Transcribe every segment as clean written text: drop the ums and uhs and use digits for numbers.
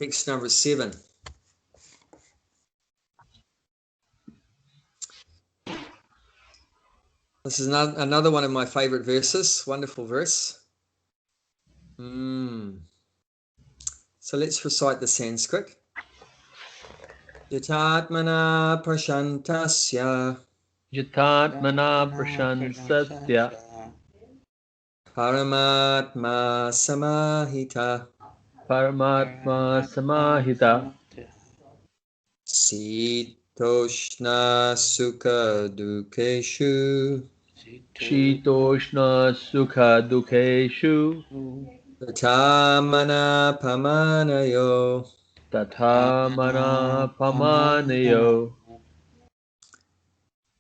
Text number 7. This is another one of my favorite verses. Wonderful verse. So let's recite the Sanskrit. Yatatmana prashantasya Yatatmana prashansasya Paramatma samahita Paramatma samahita Sitoshna sukha dukeshu Shitoshna sukha dukeshu Tatamana pamanayo. Tatha mana pamanayo.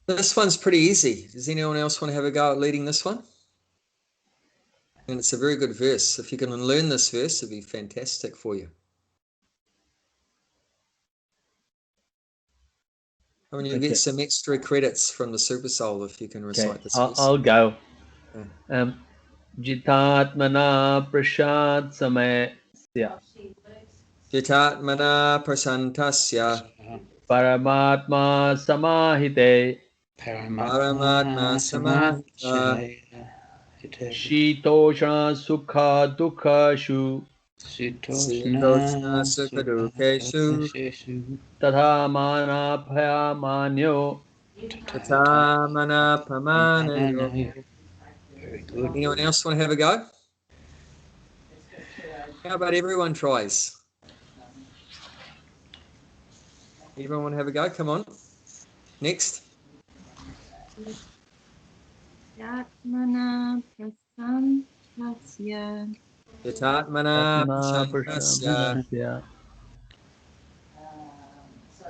This one's pretty easy. Does anyone else want to have a go at leading this one? And it's a very good verse. If you can learn this verse, it'd be fantastic for you. I mean, you'll get some extra credits from the Super Soul if you can recite this verse. I'll go. Yeah. Jitatmana prashad samasya Jitatmana prasantasya Paramatma samahite Paramatma samahita Shitoshna sukha dukhashu Sitoshna sukha dukeshu Tatha mana pamanyo. Tatamana pamanayo. Very good. Anyone else want to have a go? How about everyone tries? Everyone want to have a go? Come on. Next. Yatmana prasantasya Yatatmana prashantasya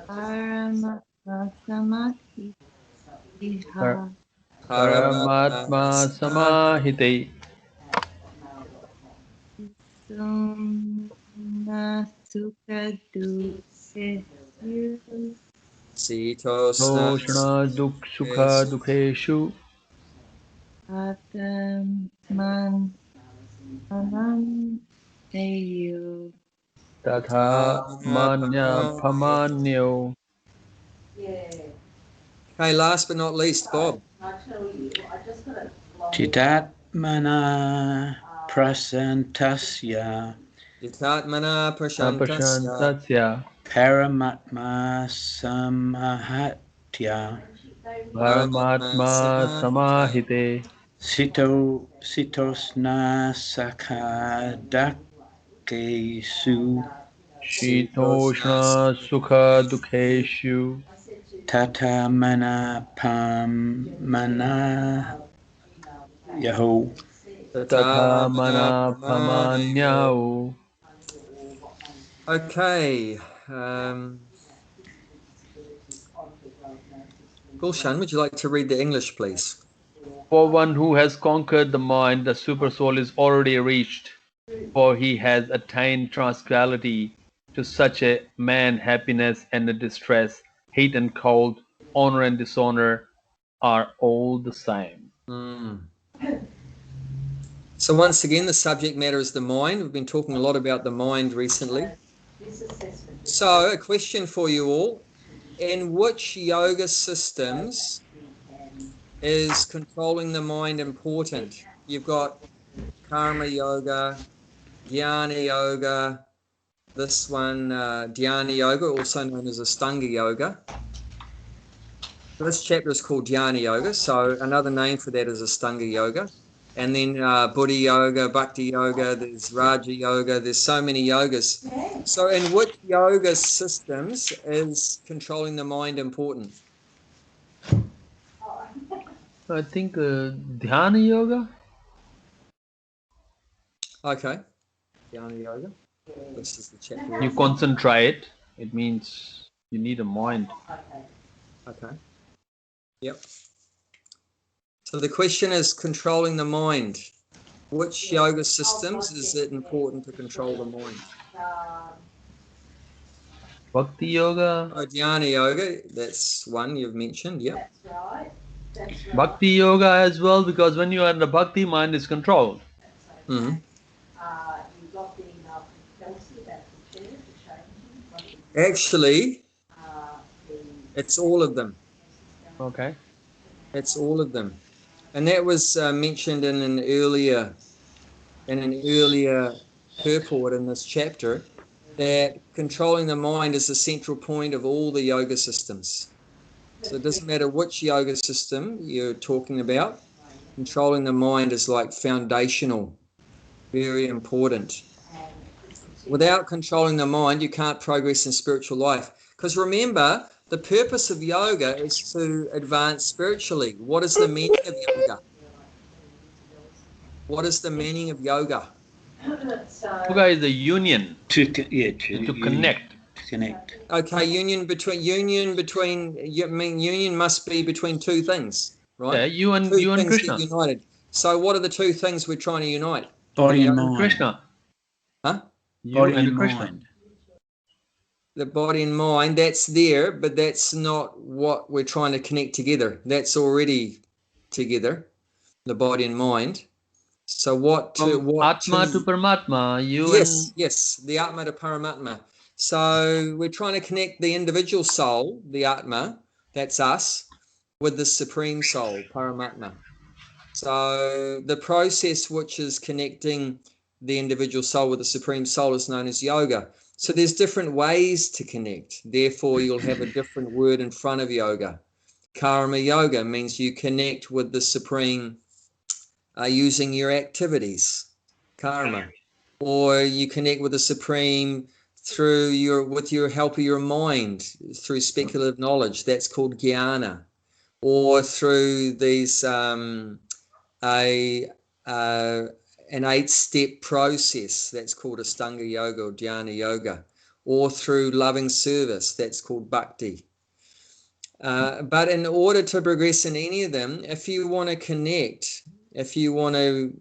Paramatma samahita Paramatma samahite Sumna sukha dukeshu Sitosna Toshna sukha dukheshu Ataman Amanteyo Tatha manya pamanyo. Okay, last but not least, Bob. Jitatmana prasantasya Yatatmana prashantasya Prashantasya Paramatma samahatya Paramatma samahite Sitosna sakadakesu Shitoshna sukha dukheshu Tata mana pamana yaho. Tatha mana pamanyao. Okay. Gulshan, would you like to read the English, please? For one who has conquered the mind, the super soul is already reached, for he has attained tranquility. To such a man, happiness and distress, heat and cold, honor and dishonor are all the same. So once again, the subject matter is the mind. We've been talking a lot about the mind recently. So a question for you all. In which yoga systems is controlling the mind important? You've got karma yoga, jnana yoga, this one, dhyana yoga, also known as Ashtanga yoga. This chapter is called Dhyana Yoga, so another name for that is Ashtanga Yoga. And then Buddha Yoga, Bhakti Yoga, there's Raja Yoga, there's so many yogas. So in which yoga systems is controlling the mind important? I think Dhyana Yoga? Okay, Dhyana Yoga. This is the chapter. You concentrate, it means you need a mind. Okay. Yep. So the question is controlling the mind. Which yoga systems is it important to control the mind? Bhakti Yoga? Oh, Dhyana Yoga, that's one you've mentioned, yep. Bhakti Yoga as well, because when you are in the Bhakti, mind is controlled. Actually, it's all of them. Okay. It's all of them. And that was mentioned in an earlier purport in this chapter, that controlling the mind is the central point of all the yoga systems. So it doesn't matter which yoga system you're talking about, controlling the mind is like foundational, very important. Without controlling the mind, you can't progress in spiritual life. Because remember, the purpose of yoga is to advance spiritually. What is the meaning of yoga? What is the meaning of yoga? Yoga is a union To to connect. To connect. Okay, union must be between two things, right? Yeah, you and Two things Krishna. get united. So what are the two things we're trying to unite? Body and And mind. Krishna. Huh? You Body and and Krishna. mind. The body and mind, that's there, but that's not what we're trying to connect together. That's already together, the body and mind. So From Atma to Paramatma, Yes, the Atma to Paramatma. So we're trying to connect the individual soul, the Atma, that's us, with the Supreme Soul, Paramatma. So the process which is connecting the individual soul with the Supreme Soul is known as yoga. So there's different ways to connect. Therefore, you'll have a different word in front of yoga. Karma yoga means you connect with the Supreme using your activities, karma, or you connect with the Supreme with your help of your mind through speculative knowledge. That's called jnana, or through these an 8-step process that's called Astanga yoga or dhyana yoga, or through loving service that's called bhakti. But in order to progress in any of them, if you want to connect, if you want to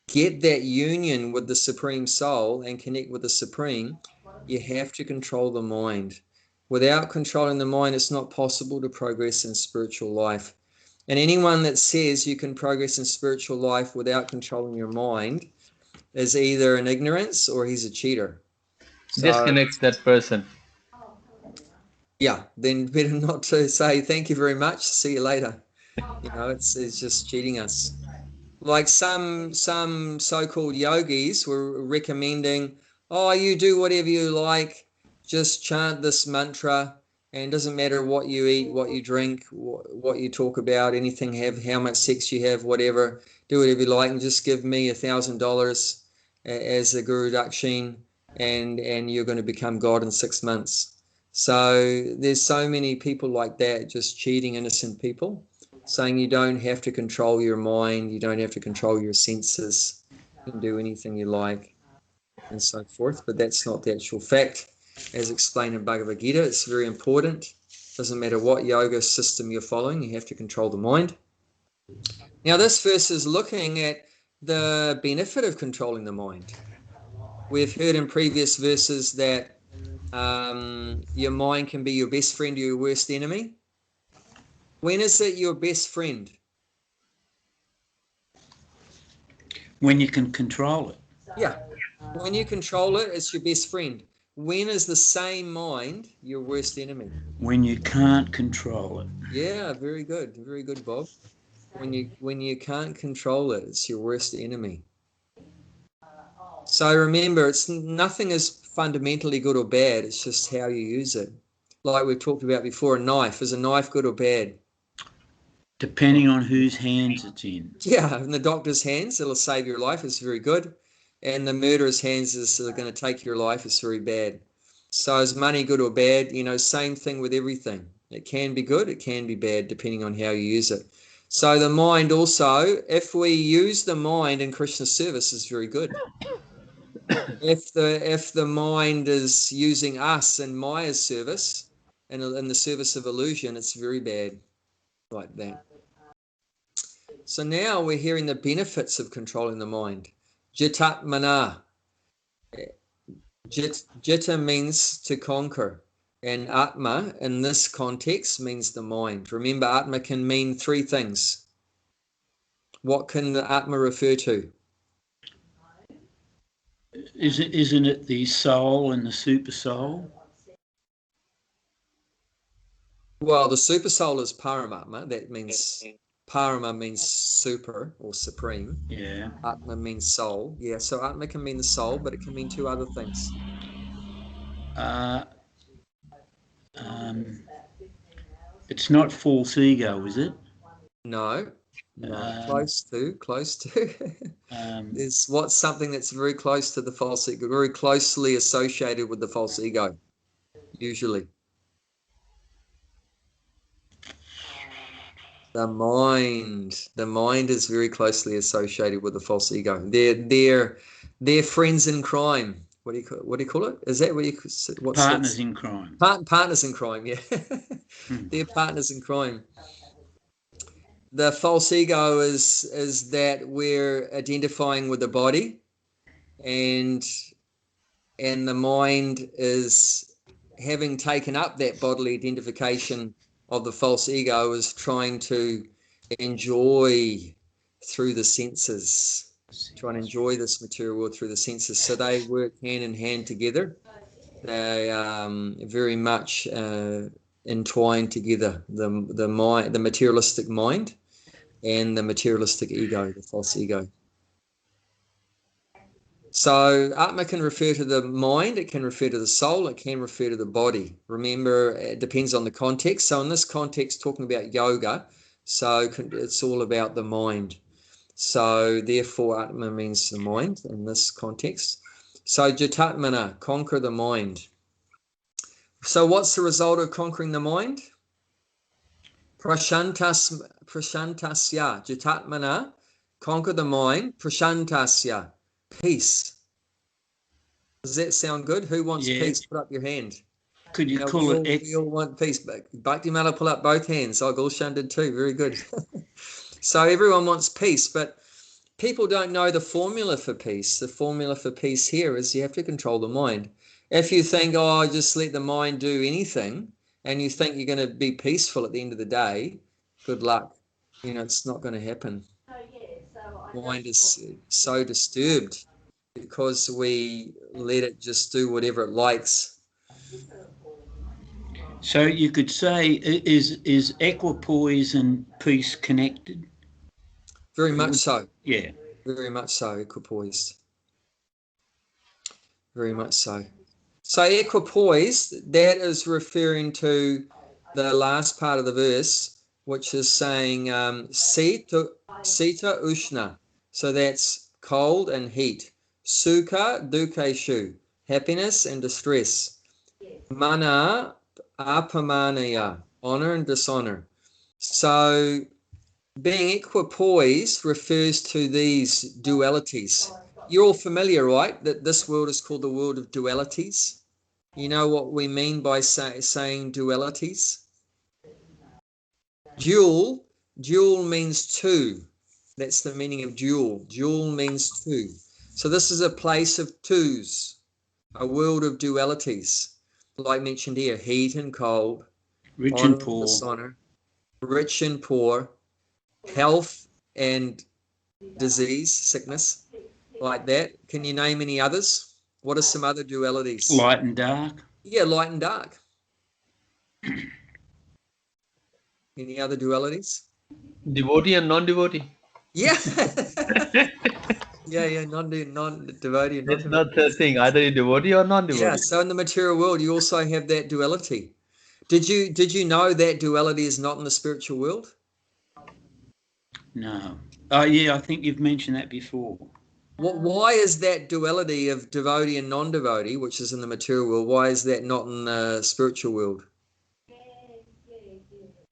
get that union with the Supreme Soul and connect with the Supreme, you have to control the mind. Without controlling the mind, it's not possible to progress in spiritual life. And anyone that says you can progress in spiritual life without controlling your mind is either an ignorance or he's a cheater. So, disconnects that person. yeah, then better not to say thank you very much, see you later. You know, it's just cheating us. Like some so-called yogis were recommending, oh, you do whatever you like, just chant this mantra, and it doesn't matter what you eat, what you drink, what you talk about, anything, have how much sex you have, whatever, do whatever you like, and just give me $1,000 as a Guru Dakshin, and you're going to become God in 6 months. So there's so many people like that, just cheating innocent people, saying you don't have to control your mind, you don't have to control your senses, you can do anything you like, and so forth. But that's not the actual fact. As explained in Bhagavad Gita, it's very important. Doesn't matter what yoga system you're following, you have to control the mind. Now, this verse is looking at the benefit of controlling the mind. We've heard in previous verses that your mind can be your best friend or your worst enemy. When is it your best friend? When you can control it. Yeah. When you control it, it's your best friend. When is the same mind your worst enemy? When you can't control it. Yeah, very good. Very good, Bob. When you can't control it, it's your worst enemy. So remember, nothing is fundamentally good or bad. It's just how you use it. Like we've talked about before, a knife. Is a knife good or bad? Depending on whose hands it's in. Yeah, in the doctor's hands, it'll save your life. It's very good. And the murderer's hands is going to take your life. It's very bad. So is money good or bad? You know, same thing with everything. It can be good, it can be bad, depending on how you use it. So the mind also, if we use the mind in Krishna's service, is very good. If the mind is using us in Maya's service, and in the service of illusion, it's very bad, like that. So now we're hearing the benefits of controlling the mind. Jitatmana. Jita means to conquer, and Atma in this context means the mind. Remember, Atma can mean 3 things. What can the Atma refer to? Isn't it the soul and the super soul? Well, the super soul is Paramatma. That means Parama means super or supreme. Yeah. Atma means soul. Yeah, so Atma can mean the soul, but it can mean two other things. It's not false ego, is it? No, close to. There's what's something that's very close to the false ego, very closely associated with the false ego, usually. The mind is very closely associated with the false ego. They're friends in crime. What do you call it? Is that what you Partners in crime? Partners in crime, yeah. They're partners in crime. The false ego is that we're identifying with the body, and the mind is, having taken up that bodily identification of the false ego, is trying to enjoy through the senses, trying to enjoy this material world through the senses. So they work hand in hand together. They very much entwined together, the mind, the materialistic mind, and the materialistic ego, the false ego. So Atma can refer to the mind, it can refer to the soul, it can refer to the body. Remember, it depends on the context. So in this context, talking about yoga, so it's all about the mind. So therefore, Atma means the mind in this context. So Jitatmana, conquer the mind. So what's the result of conquering the mind? Prashantasya, Jitatmana, conquer the mind, prashantasya, peace. Does that sound good? Who wants peace? Put up your hand. Could you call it? We all want peace. Bhakti-mala, pull up both hands. Oh, Gulshan did too. Very good. So everyone wants peace, but people don't know the formula for peace. The formula for peace here is you have to control the mind. If you think, oh, just let the mind do anything, and you think you're going to be peaceful at the end of the day, good luck. It's not going to happen. Mind is so disturbed because we let it just do whatever it likes. So you could say, is equipoise and peace connected? Very much so. Yeah. Very much so, equipoised. Very much so. So equipoised, that is referring to the last part of the verse, which is saying Sita Ushna. So that's cold and heat. Sukha Dukeshu, happiness and distress. Mana Apamanaya, honor and dishonor. So being equipoised refers to these dualities. You're all familiar, right, that this world is called the world of dualities? You know what we mean by saying dualities? Dual means two. That's the meaning of dual. Dual means two. So this is a place of twos, a world of dualities, like mentioned here, heat and cold, rich and poor, dishonor, rich and poor, health and disease, sickness, like that. Can you name any others? What are some other dualities? Light and dark. Yeah, light and dark. Any other dualities? Devotee and non-devotee. Yeah. yeah, non-devotee. It's not the thing, either a devotee or non-devotee. Yeah, so in the material world, you also have that duality. Did you know that duality is not in the spiritual world? No. Oh, yeah, I think you've mentioned that before. Why is that duality of devotee and non-devotee, which is in the material world, why is that not in the spiritual world?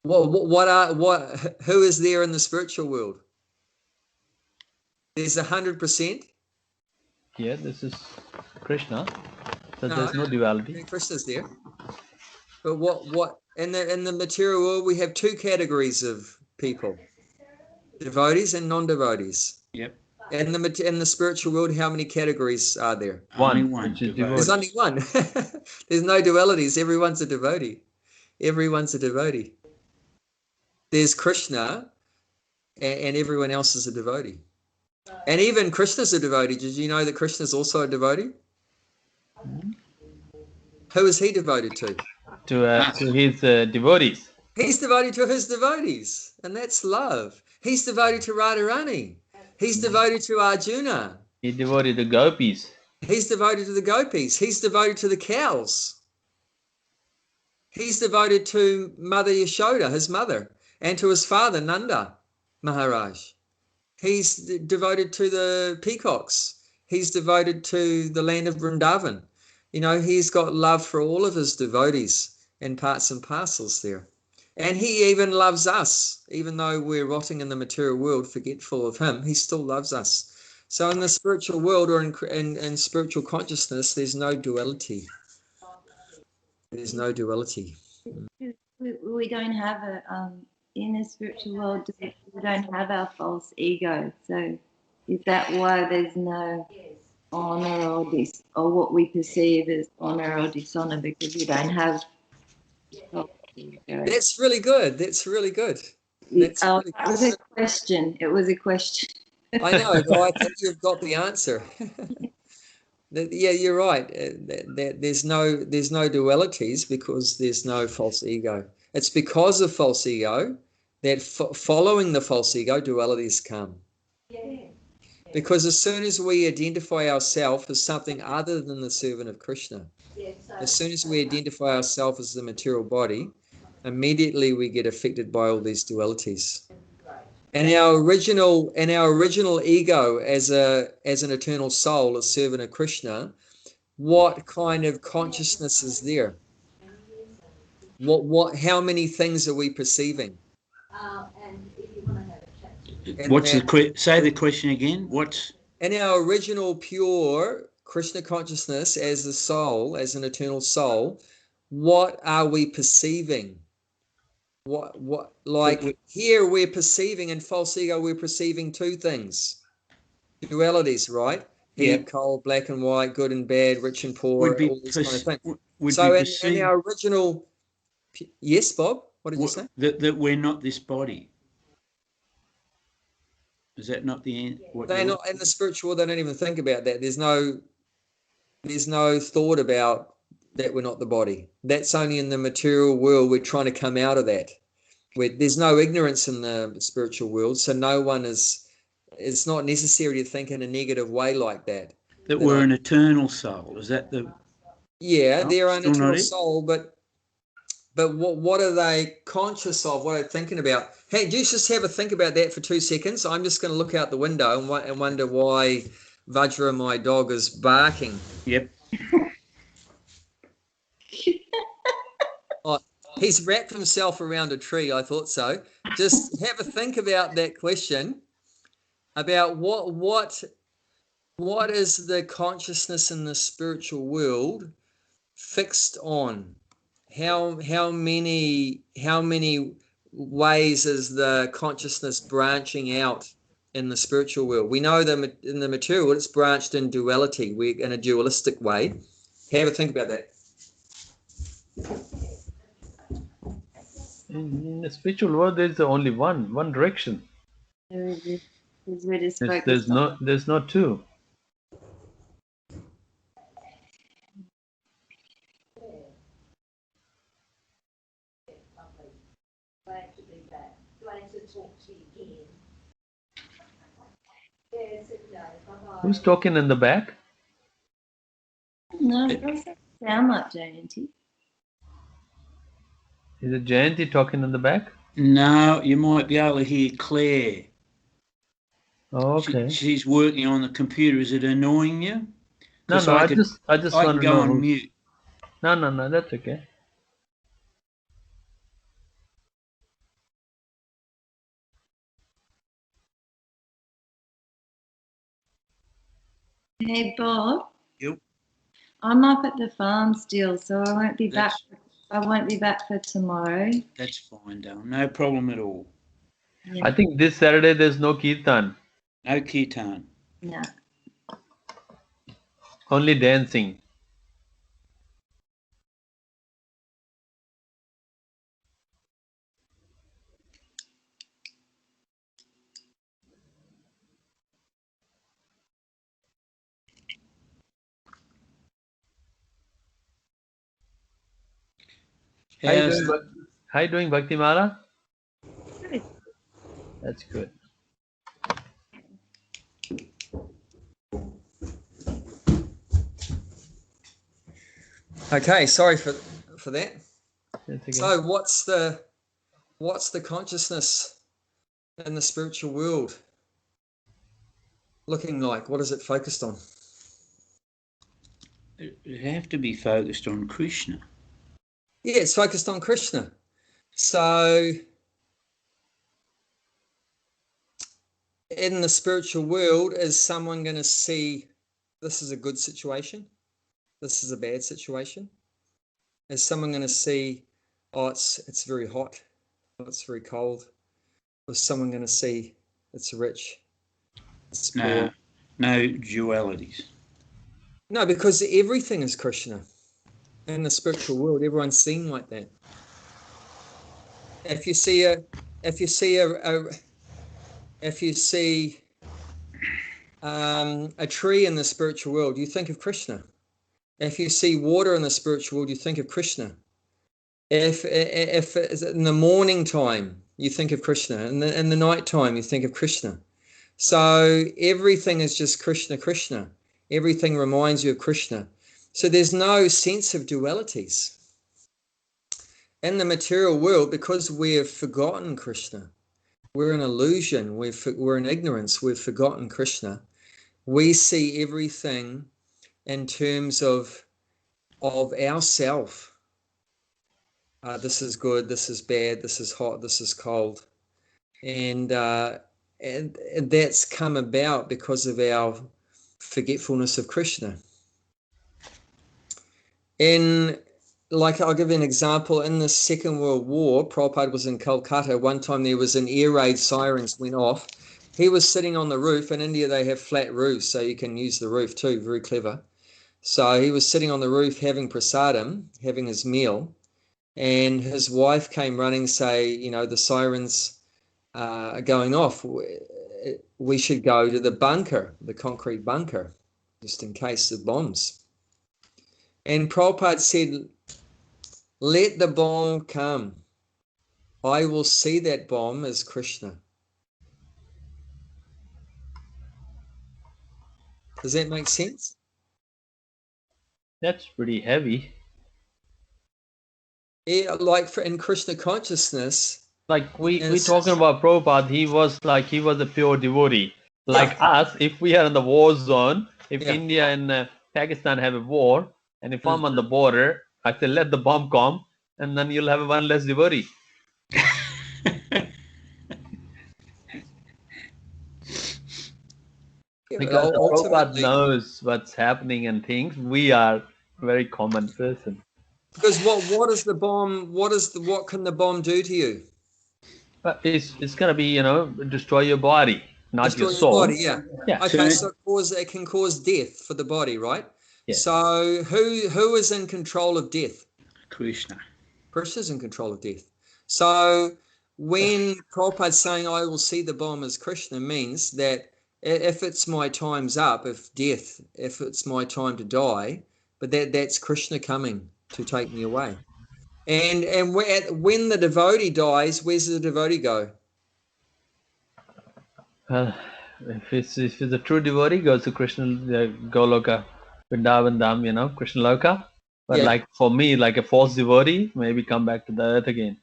Who is there in the spiritual world? There's 100%. Yeah, this is Krishna. So there's no duality. Krishna's there. But what in the material world we have two categories of people: devotees and non-devotees. Yep. In the spiritual world, how many categories are there? Only one. There's only one. There's no dualities. Everyone's a devotee. Everyone's a devotee. There's Krishna, and everyone else is a devotee. And even Krishna's a devotee. Did you know that Krishna's also a devotee? Who is he devoted to? To his devotees. He's devoted to his devotees, and that's love. He's devoted to Radharani. He's devoted to Arjuna. He devoted the gopis. He's devoted to the gopis. He's devoted to the cows. He's devoted to Mother Yashoda, his mother, and to his father, Nanda Maharaj. He's devoted to the peacocks. He's devoted to the land of Vrindavan. You know, he's got love for all of his devotees and parts and parcels there. And he even loves us, even though we're rotting in the material world, forgetful of him, he still loves us. So in the spiritual world or in spiritual consciousness, there's no duality. There's no duality. We don't have in the spiritual world, we don't have our false ego. So is that why there's no honor or what we perceive as honor or dishonor, because we don't have false ego? That's really good. That's really good. That's really it was a question. It was a question. I know, but I think you've got the answer. Yeah, you're right. There's no dualities because there's no false ego. It's because of false ego that following the false ego, dualities come. Because as soon as we identify ourselves as something other than the servant of Krishna, as soon as we identify ourselves as the material body, immediately we get affected by all these dualities. And our original ego as an eternal soul, a servant of Krishna, what kind of consciousness is there? How many things are we perceiving? Say the question again. What's in our original pure Krishna consciousness as a soul, as an eternal soul? What are we perceiving? What like here we're perceiving in false ego, we're perceiving two things, dualities, right? Heat, cold, black and white, good and bad, rich and poor, all these kind of things. So in our original, yes, Bob, what did you say? That we're not this body. Is that not the end? They're not in the spiritual. They don't even think about that. There's no thought about that we're not the body. That's only in the material world. We're trying to come out of that. There's no ignorance in the spiritual world, so no one is. It's not necessary to think in a negative way like that. That we're an eternal soul. Is that the? Yeah, they're an eternal soul, but what are they conscious of? What are they thinking about? Hey, do you just have a think about that for 2 seconds? I'm just going to look out the window and wonder why Vajra, my dog, is barking. Yep. Oh, he's wrapped himself around a tree. I thought so. Just have a think about that question, about what is the consciousness in the spiritual world fixed on? How many ways is the consciousness branching out in the spiritual world? We know that in the material world it's branched in duality. We're in a dualistic way. Have a think about that. In the spiritual world, there's only one direction. There's not two. Who's talking in the back? No, it doesn't sound like Jayanti. Is it Jayanti talking in the back? No, you might be able to hear Claire. Oh, okay. She's working on the computer. Is it annoying you? No, I just want to go know. On mute. No, that's okay. Hey, Bob. Yep. I'm up at the farm still, so I won't be back. I won't be back for tomorrow. That's fine, darling. No problem at all. Yeah. I think this Saturday there's no kirtan. No kirtan. No. Only dancing. How you doing, Bhakti Mala? Good. That's good. Okay, sorry for that. That's okay. So what's the consciousness in the spiritual world looking like? What is it focused on? It have to be focused on Krishna. Yeah, it's focused on Krishna. So in the spiritual world, is someone going to see this is a good situation? This is a bad situation? Is someone going to see, oh, it's very hot, oh, it's very cold? Or is someone going to see it's rich, it's poor? No dualities. No, because everything is Krishna. In the spiritual world, everyone's seen like that. If you see a tree in the spiritual world, you think of Krishna. If you see water in the spiritual world, you think of Krishna. If in the morning time, you think of Krishna. In the night time, you think of Krishna. So everything is just Krishna, Krishna. Everything reminds you of Krishna. So there's no sense of dualities. In the material world, because we have forgotten Krishna, we're in illusion, we're in ignorance, we've forgotten Krishna. We see everything in terms of ourself. This is good, this is bad, this is hot, this is cold. And that's come about because of our forgetfulness of Krishna. I'll give you an example. In the Second World War, Prabhupada was in Calcutta. One time there was an air raid, sirens went off. He was sitting on the roof. In India, they have flat roofs, so you can use the roof too. Very clever. So he was sitting on the roof having prasadam, having his meal, and his wife came running, say, the sirens are going off. We should go to the bunker, the concrete bunker, just in case of bombs. And Prabhupada said, let the bomb come. I will see that bomb as Krishna. Does that make sense? That's pretty heavy. Yeah, in Krishna consciousness. Like we talking about Prabhupada, he was a pure devotee. Like us, if we are in the war zone, if India and Pakistan have a war, and if I'm on the border, I say let the bomb come, and then you'll have one less devotee. Because Prabhupada knows what's happening and things. We are a very common person. Because what is the bomb? What can the bomb do to you? But it's gonna be destroy your body, not destroy your soul. Body, yeah. Okay, so it can cause death for the body, right? Yes. So who is in control of death? Krishna. Krishna's in control of death. So when Prabhupada's saying I will see the bomb as Krishna, means that if it's my time's up, if it's my time to die, but that's Krishna coming to take me away. And when the devotee dies, where's the devotee go? If it's a true devotee, goes to Krishna, Goloka, Vrindavan Dham, Krishna Loka. But like for me, like a false devotee, maybe come back to the earth again.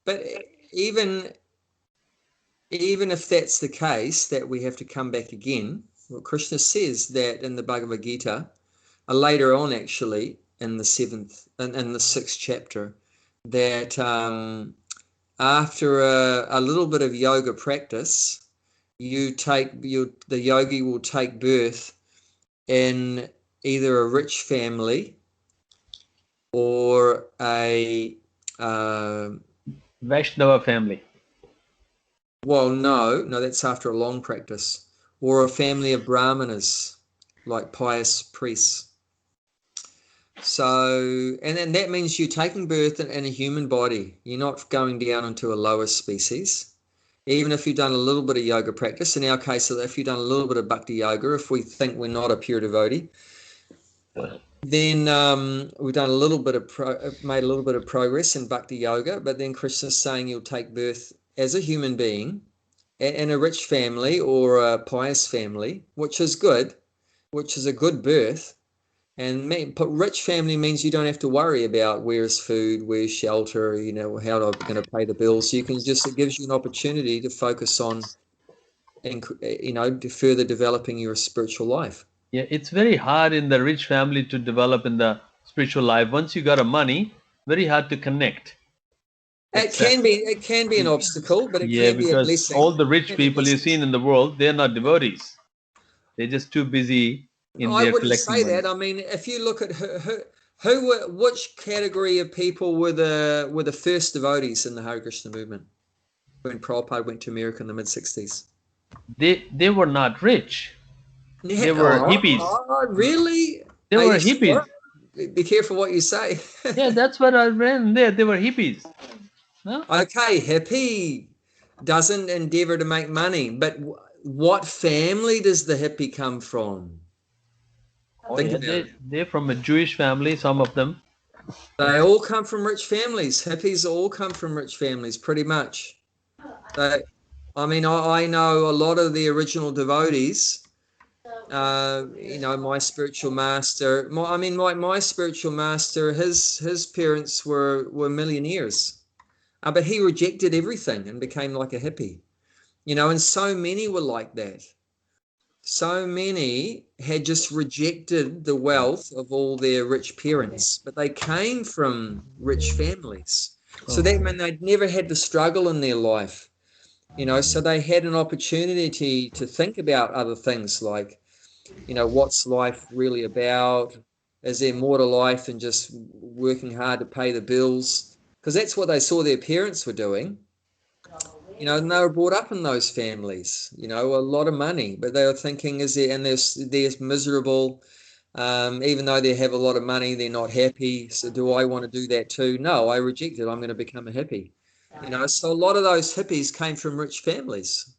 But even if that's the case, that we have to come back again, well, Krishna says that in the Bhagavad Gita, later on actually, in the 6th chapter, that after a little bit of yoga practice, the yogi will take birth in either a rich family or a Vaishnava family. Well, no, that's after a long practice. Or a family of brahmanas, like pious priests. So, and then that means you're taking birth in a human body. You're not going down into a lower species. even if you've done a little bit of yoga practice. In our case, if you've done a little bit of bhakti yoga, if we think we're not a pure devotee, then we've done a little bit of made a little bit of progress in bhakti yoga. But then Krishna's saying you'll take birth as a human being in a rich family or a pious family, which is good, which is a good birth. But rich family means you don't have to worry about where's food, where's shelter, how I'm going to pay the bills. So it gives you an opportunity to focus on, further developing your spiritual life. Yeah, it's very hard in the rich family to develop in the spiritual life. Once you got a money, very hard to connect. It can be an obstacle, but it can be a because blessing. all the rich people you've seen in the world, they're not devotees. They're just too busy. I wouldn't say that. I mean, if you look at which category of people were the first devotees in the Hare Krishna movement when Prabhupada went to America in the mid-60s? They were not rich. They were hippies. Oh, really? They were hippies. Be careful what you say. Yeah, that's what I read there. They were hippies. No? Okay, hippie doesn't endeavor to make money, but what family does the hippie come from? They're from a Jewish family, some of them. They all come from rich families. Hippies all come from rich families, pretty much. I know a lot of the original devotees. My spiritual master. My spiritual master. His parents were millionaires, but he rejected everything and became like a hippie. And so many were like that. So many had just rejected the wealth of all their rich parents, but they came from rich families. So that meant they'd never had to struggle in their life, so they had an opportunity to think about other things like, what's life really about? Is there more to life than just working hard to pay the bills? Because that's what they saw their parents were doing. And they were brought up in those families, a lot of money, but they were thinking, they're miserable, even though they have a lot of money, they're not happy. So do I want to do that too? No, I reject it. I'm going to become a hippie. So a lot of those hippies came from rich families.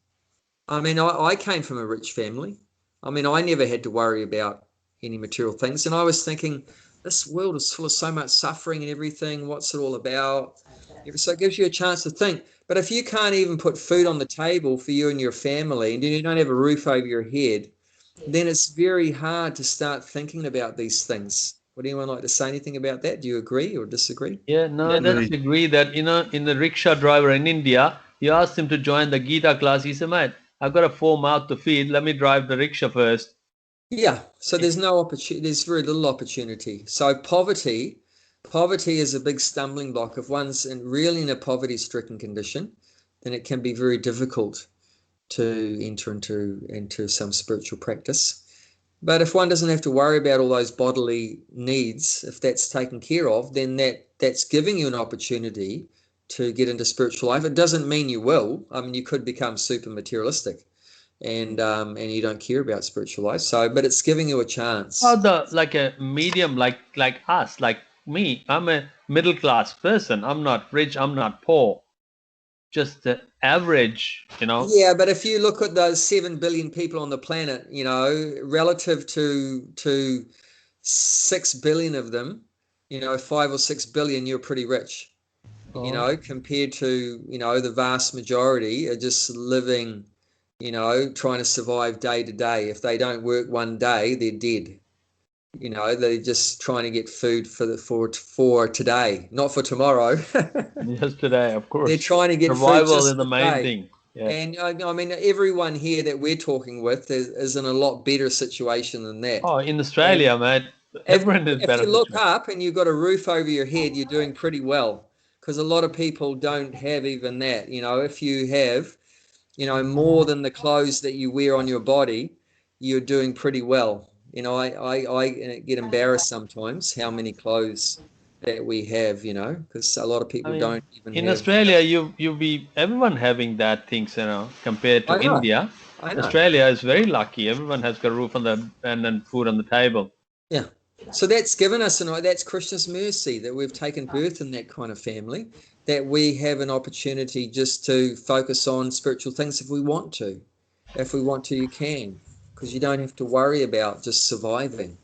I came from a rich family. I never had to worry about any material things. And I was thinking, this world is full of so much suffering and everything. What's it all about? So it gives you a chance to think. But if you can't even put food on the table for you and your family, and you don't have a roof over your head, then it's very hard to start thinking about these things. Would anyone like to say anything about that? Do you agree or disagree? Yeah, no, I disagree that, in the rickshaw driver in India, you asked him to join the Gita class. He said, mate, I've got a 4 mouth to feed. Let me drive the rickshaw first. Yeah, so there's no opportunity. There's very little opportunity. So poverty is a big stumbling block. If one's really in a poverty-stricken condition, then it can be very difficult to enter into some spiritual practice. But if one doesn't have to worry about all those bodily needs, if that's taken care of, then that's giving you an opportunity to get into spiritual life. It doesn't mean you will. You could become super materialistic and you don't care about spiritual life. But it's giving you a chance. Like a medium, like us, like me. I'm a middle class person. I'm not rich. I'm not poor. Just the average, Yeah, but if you look at those 7 billion people on the planet, relative to 6 billion of them, 5 or 6 billion, you're pretty rich. Compared to, the vast majority are just living, trying to survive day to day. If they don't work one day, they're dead. They're just trying to get food for today, not for tomorrow. Just today, of course. They're trying to get survival food is the main thing. Yeah. And everyone here that we're talking with is in a lot better situation than that. Oh, in Australia, mate, everyone is better. If you look up and you've got a roof over your head, you're doing pretty well. Because a lot of people don't have even that. If you have, more than the clothes that you wear on your body, you're doing pretty well. I get embarrassed sometimes how many clothes that we have, because a lot of people don't even in have. Australia, everyone having that things, compared to India. Australia is very lucky. Everyone has got a roof and then food on the table. Yeah. So that's given us, that's Krishna's mercy that we've taken birth in that kind of family. that we have an opportunity just to focus on spiritual things if we want to. If we want to, you can, because you don't have to worry about just surviving.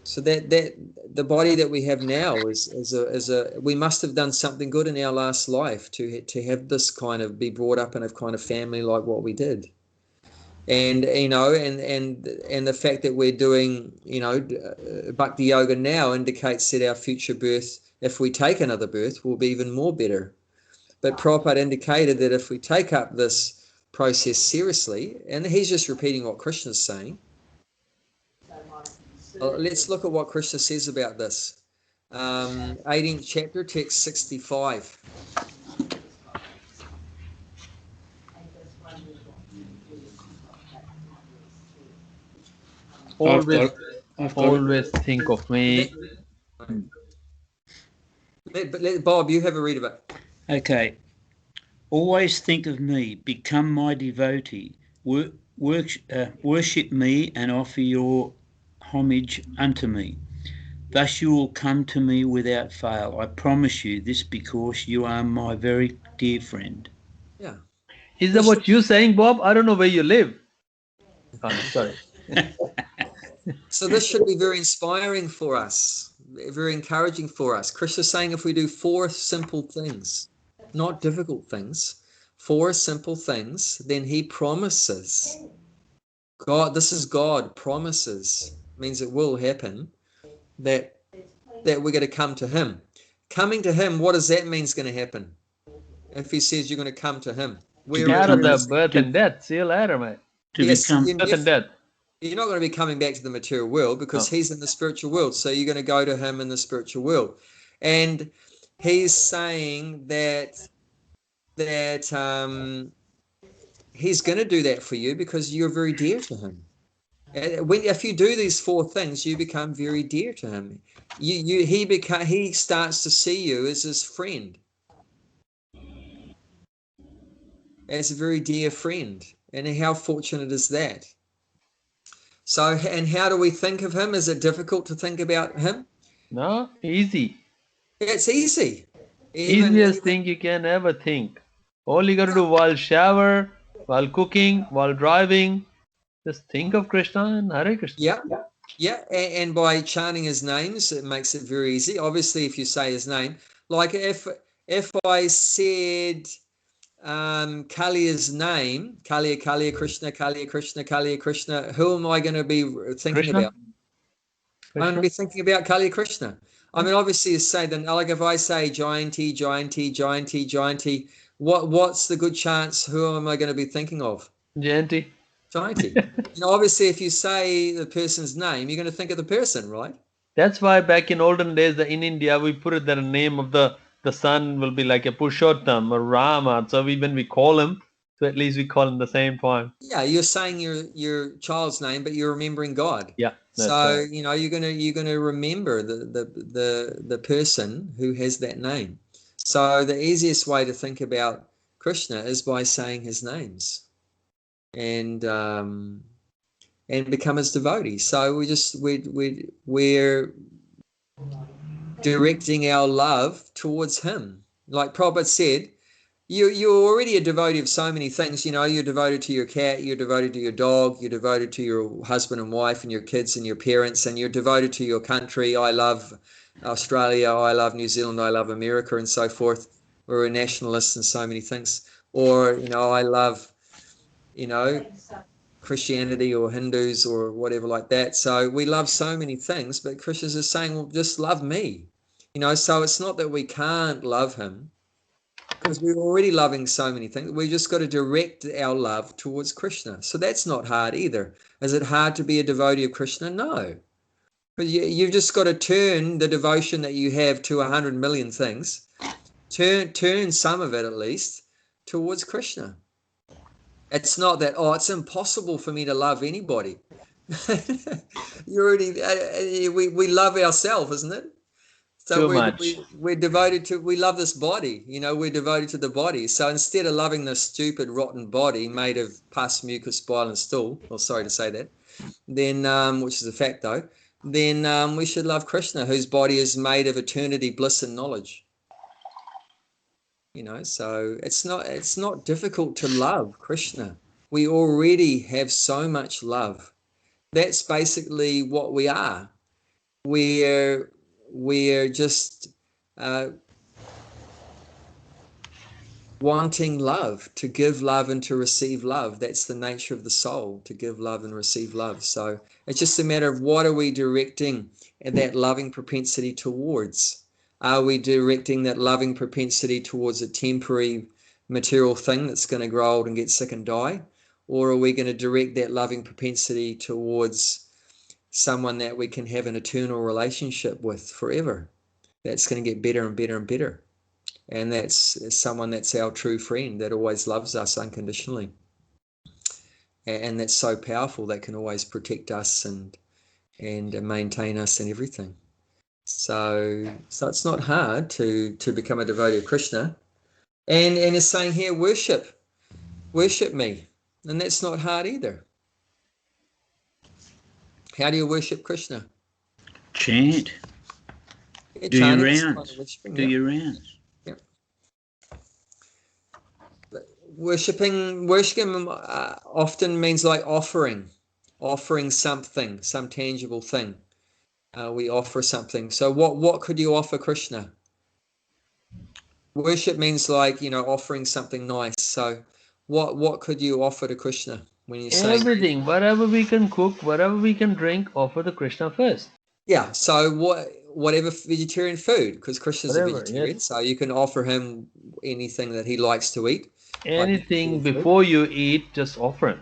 So that the body that we have now is a we must have done something good in our last life to have this kind of be brought up in a kind of family like what we did. And you know, and the fact that we're doing, you know, bhakti yoga now indicates that our future birth, if we take another birth, will be even more better. But Prabhupada indicated that if we take up this process seriously, and he's just repeating what Krishna's saying. Let's look at what Krishna says about this. 18th chapter, text 65. Always think of me. Let Bob, you have a read of it. Okay. Always think of me. Become my devotee. Worship me and offer your homage unto me. Thus you will come to me without fail. I promise you this because you are my very dear friend. Yeah. Is that what you're saying, Bob? I don't know where you live. Oh, sorry. So this should be very inspiring for us, very encouraging for us. Krishna's saying if we do 4 simple things, not difficult things, 4 simple things, then he promises. God, this is God promises, means it will happen, that we're going to come to him. Coming to him, what does that mean is going to happen? If he says you're going to come to him. Out of the birth and death. See you later, mate. Yes, birth and death. You're not going to be coming back to the material world because he's in the spiritual world. So you're going to go to him in the spiritual world. And he's saying that he's going to do that for you because you're very dear to him. If you do these 4 things, you become very dear to him. He starts to see you as his friend, as a very dear friend. And how fortunate is that? So, and how do we think of him? Is it difficult to think about him? No, easy. It's easy. Easiest thing you can ever think. All you got to do while shower, while cooking, while driving, just think of Krishna and Hare Krishna. Yeah. And by chanting his names, it makes it very easy. Obviously, if you say his name, like if I said Kaliya's name, Kaliya Krishna, Kaliya Krishna, Kaliya Krishna, who am I going to be thinking about? I'm going to be thinking about Kaliya Krishna. I mean, obviously, you say then, like if I say Jayanti, Jayanti, Jayanti, Jayanti, what's the good chance? Who am I going to be thinking of? Jayanti. Jayanti. You know, obviously, if you say the person's name, you're going to think of the person, right? That's why back in olden days, in India, we put it that the name of the son will be like a Purushottam or Rama. So when we call him, so at least we call him the same time. Yeah, you're saying your child's name, but you're remembering God. Yeah. So right. you know you're gonna remember the person who has that name. So the easiest way to think about Krishna is by saying his names, and become his devotee. So we're directing our love towards him. Like Prabhupada said, you're already a devotee of so many things. You know, you're devoted to your cat, you're devoted to your dog, you're devoted to your husband and wife and your kids and your parents, and you're devoted to your country. I love Australia, I love New Zealand, I love America, and so forth. We're a nationalist and so many things. Or, you know, I love, you know, Christianity or Hindus or whatever like that. So we love so many things, but Krishna is saying, well, just love me. You know, so it's not that we can't love him, because we're already loving so many things. We just got to direct our love towards Krishna. So that's not hard either. Is it hard to be a devotee of Krishna? No. But you've just got to turn the devotion that you have to 100 million things, turn some of it at least towards Krishna. It's not that, it's impossible for me to love anybody. You already, we love ourselves, isn't it? So we're devoted to, we love this body, you know, we're devoted to the body. So instead of loving this stupid, rotten body made of pus, mucus, bile, and stool, well, sorry to say that, then, which is a fact though, then we should love Krishna, whose body is made of eternity, bliss, and knowledge. you know, so it's not difficult to love Krishna. We already have so much love. That's basically what we are. We're just wanting love, to give love and to receive love. That's the nature of the soul, to give love and receive love. So it's just a matter of what are we directing that loving propensity towards? Are we directing that loving propensity towards a temporary material thing that's going to grow old and get sick and die? Or are we going to direct that loving propensity towards someone that we can have an eternal relationship with forever? That's going to get better and better and better. And that's someone that's our true friend that always loves us unconditionally. And that's so powerful, that can always protect us and maintain us and everything. So it's not hard to become a devotee of Krishna. And it's saying here, worship me. And that's not hard either. How do you worship Krishna? Chant. Yeah, Do your chanting is kind rounds. of worshiping, Do yeah. your rounds. Worshipping often means like offering something, some tangible thing. We offer something. So what could you offer Krishna? Worship means like, you know, offering something nice. So what could you offer to Krishna when you're saying Everything, whatever we can cook, whatever we can drink, offer the Krishna first. Yeah, so whatever vegetarian food, because Krishna's a Whatever, vegetarian, yes. so you can offer him anything that he likes to eat. Anything vegetarian food. before you eat, just offer him.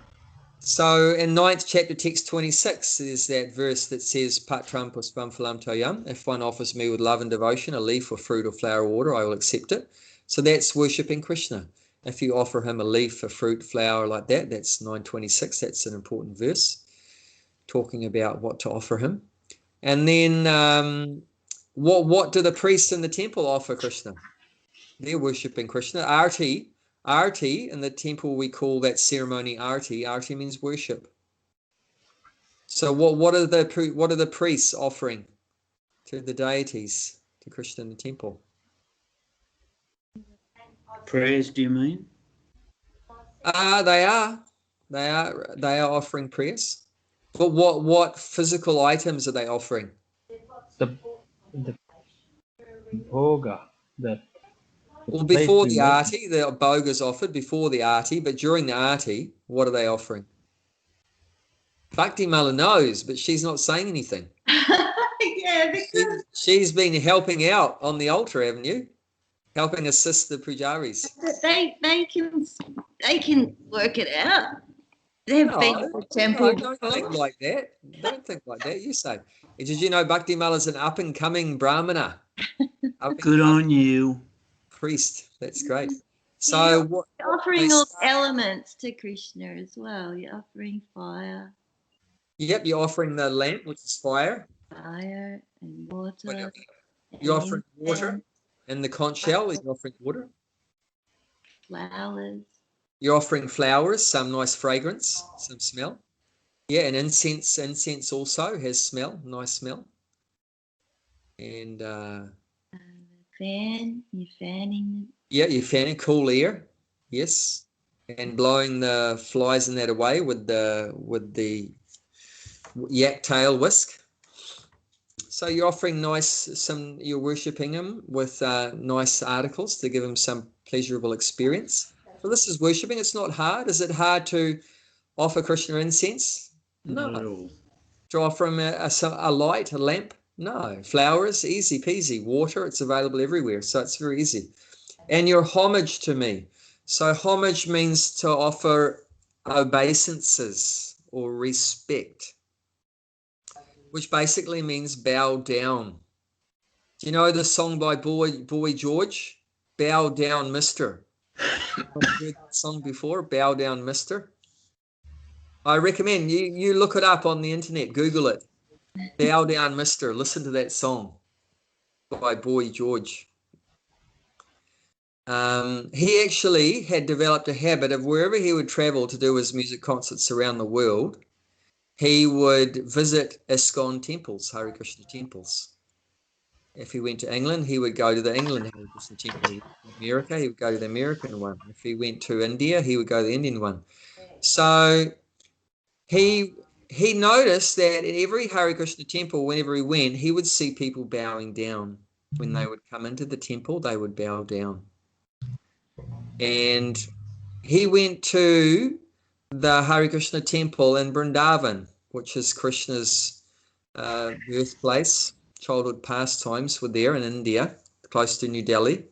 So in 9th chapter, text 26, there's that verse that says, Patram puspam phalam toyam. If one offers me with love and devotion a leaf or fruit or flower or water, I will accept it. So that's worshipping Krishna. If you offer him a leaf, a fruit, flower like that, that's 9:26. That's an important verse talking about what to offer him. And then what do the priests in the temple offer Krishna? They're worshipping Krishna. Arti in the temple, we call that ceremony arti. Arti means worship. So what are the priests offering to the deities, to Krishna in the temple? Prayers, do you mean? They are offering prayers. But what physical items are they offering? The bhoga, Well, before the make. arti, the bhoga is offered before the arti, but during the arti, what are they offering? Bhakti Mala knows, but she's not saying anything. Yeah, because She's been helping out on the altar, haven't you? Helping assist the pujaris. they can work it out. They've been to the temple. Don't think like that. Don't think like that. You say, did you know Bhakti Mala is an up-and-coming brahmana? Good on you. Priest. That's great. So what? You're offering all elements to Krishna as well. You're offering fire. Yep, you're offering the lamp, which is fire. Fire and water. You're offering water. And the conch shell, you're offering water. Flowers. You're offering flowers, some nice fragrance, some smell. Yeah, and incense. Incense also has smell, nice smell. And Fan. You're fanning. Yeah, you're fanning cool air. Yes, and blowing the flies and that away with the yak tail whisk. So you're offering you're worshipping him with nice articles to give him some pleasurable experience. So this is worshipping. It's not hard. Is it hard to offer Krishna incense? No. Not at all. To offer him a light, a lamp? No. Flowers, easy peasy. Water, it's available everywhere. So it's very easy. And your homage to me. So homage means to offer obeisances or respect, which basically means bow down. Do you know the song by Boy George? Bow Down, Mister. I've heard that song before, Bow Down, Mister. I recommend you look it up on the internet, Google it. Bow Down, Mister. Listen to that song by Boy George. He actually had developed a habit of wherever he would travel to do his music concerts around the world, he would visit ISKCON temples, Hare Krishna temples. If he went to England, he would go to the England Hare Krishna temple. He went to America, he would go to the American one. If he went to India, he would go to the Indian one. So he noticed that in every Hare Krishna temple, whenever he went, he would see people bowing down. When they would come into the temple, they would bow down. And he went to the Hare Krishna temple in Vrindavan, which is Krishna's birthplace. Childhood pastimes were there in India, close to New Delhi.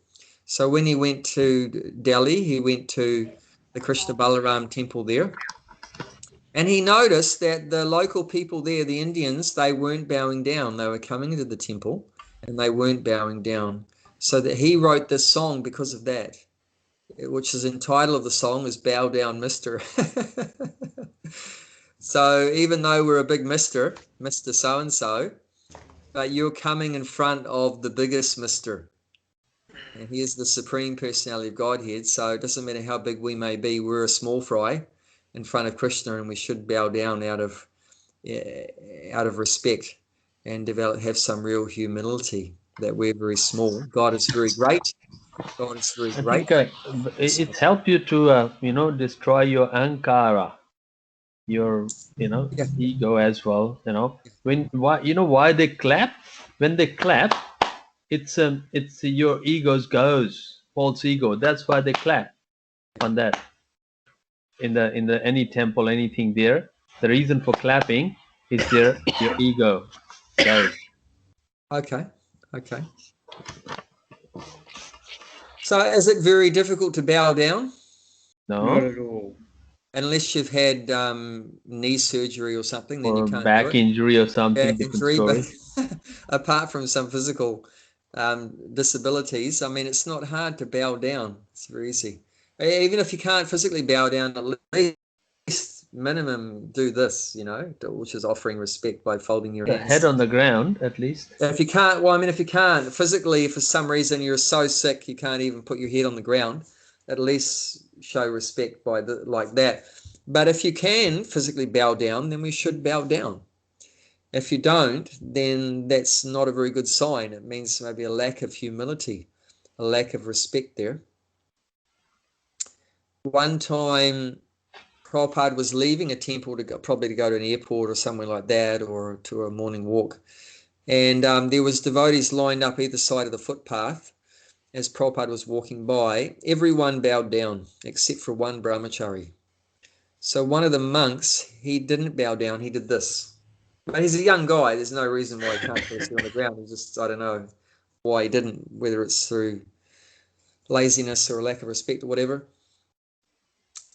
So when he went to Delhi, he went to the Krishna Balaram temple there. And he noticed that the local people there, the Indians, they weren't bowing down. They were coming into the temple and they weren't bowing down. So that he wrote this song because of that, which is in title of the song is Bow Down Mister. So even though we're a big Mr. So-and-so, but you're coming in front of the biggest Mr. And he is the Supreme Personality of Godhead. So it doesn't matter how big we may be, we're a small fry in front of Krishna, and we should bow down out of respect and have some real humility that we're very small. God is very great. God is very great. I think it helps you to destroy your ankara, your ego as well. Why they clap? When they clap, it's your egos goes, false ego. That's why they clap on that. In the any temple, anything there, the reason for clapping is your ego goes. Okay. So is it very difficult to bow down? No, Not at all. Unless you've had knee surgery or something, then or you can't back do it. injury or something. Back injury, story. but apart from some physical disabilities, I mean, it's not hard to bow down. It's very easy. Even if you can't physically bow down, at least minimum do this, which is offering respect by folding your hands. Head on the ground, at least. If you can't, if you can't physically, for some reason you're so sick you can't even put your head on the ground, at least show respect by like that. But if you can physically bow down, then we should bow down. If you don't, then that's not a very good sign. It means maybe a lack of humility, a lack of respect there. One time, Prabhupada was leaving a temple probably to go to an airport or somewhere like that, or to a morning walk. And there was devotees lined up either side of the footpath as Prabhupada was walking by. Everyone bowed down except for one brahmachari. So one of the monks, he didn't bow down, he did this. But he's a young guy. There's no reason why he can't sit on the ground. He just, I don't know why he didn't, whether it's through laziness or a lack of respect or whatever.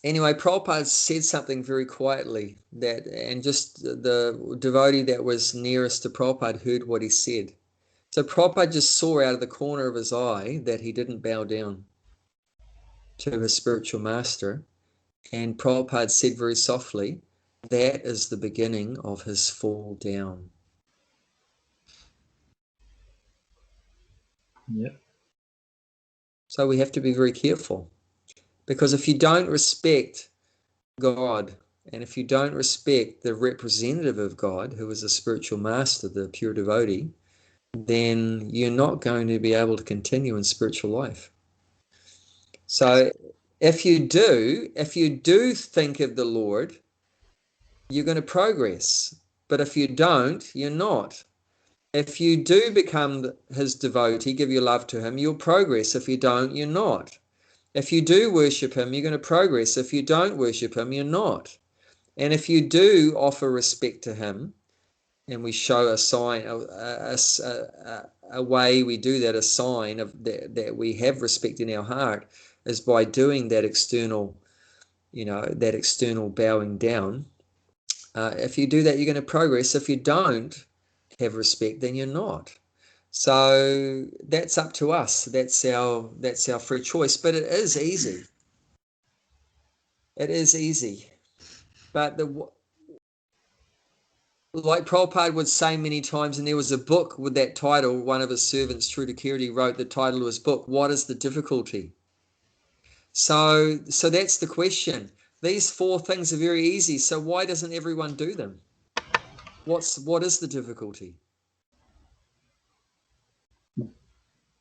Anyway, Prabhupada said something very quietly and just the devotee that was nearest to Prabhupada heard what he said. So Prabhupada just saw out of the corner of his eye that he didn't bow down to his spiritual master. And Prabhupada said very softly, that is the beginning of his fall down. Yeah. So we have to be very careful, because if you don't respect God, and if you don't respect the representative of God, who is the spiritual master, the pure devotee, then you're not going to be able to continue in spiritual life. So if you do think of the Lord, you're going to progress. But if you don't, you're not. If you do become his devotee, give your love to him, you'll progress. If you don't, you're not. If you do worship him, you're going to progress. If you don't worship him, you're not. And if you do offer respect to him, and we show a sign, a way we do that, a sign of that we have respect in our heart, is by doing that external, that external bowing down. If you do that, you're going to progress. If you don't have respect, then you're not. So that's up to us. That's our free choice. But it is easy. It is easy. But like Prabhupada would say many times, and there was a book with that title, one of his servants, Trudakirti, wrote the title of his book, What is the Difficulty? So that's the question. These 4 things are very easy, so why doesn't everyone do them? What is the difficulty?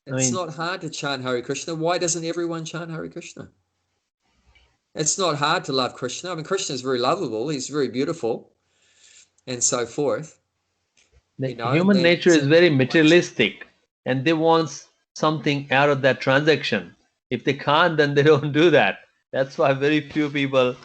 It's not hard to chant Hare Krishna. Why doesn't everyone chant Hare Krishna? It's not hard to love Krishna. I mean, Krishna is very lovable. He's very beautiful and so forth. Human nature is very materialistic, and they want something out of that transaction. If they can't, then they don't do that. That's why very few people,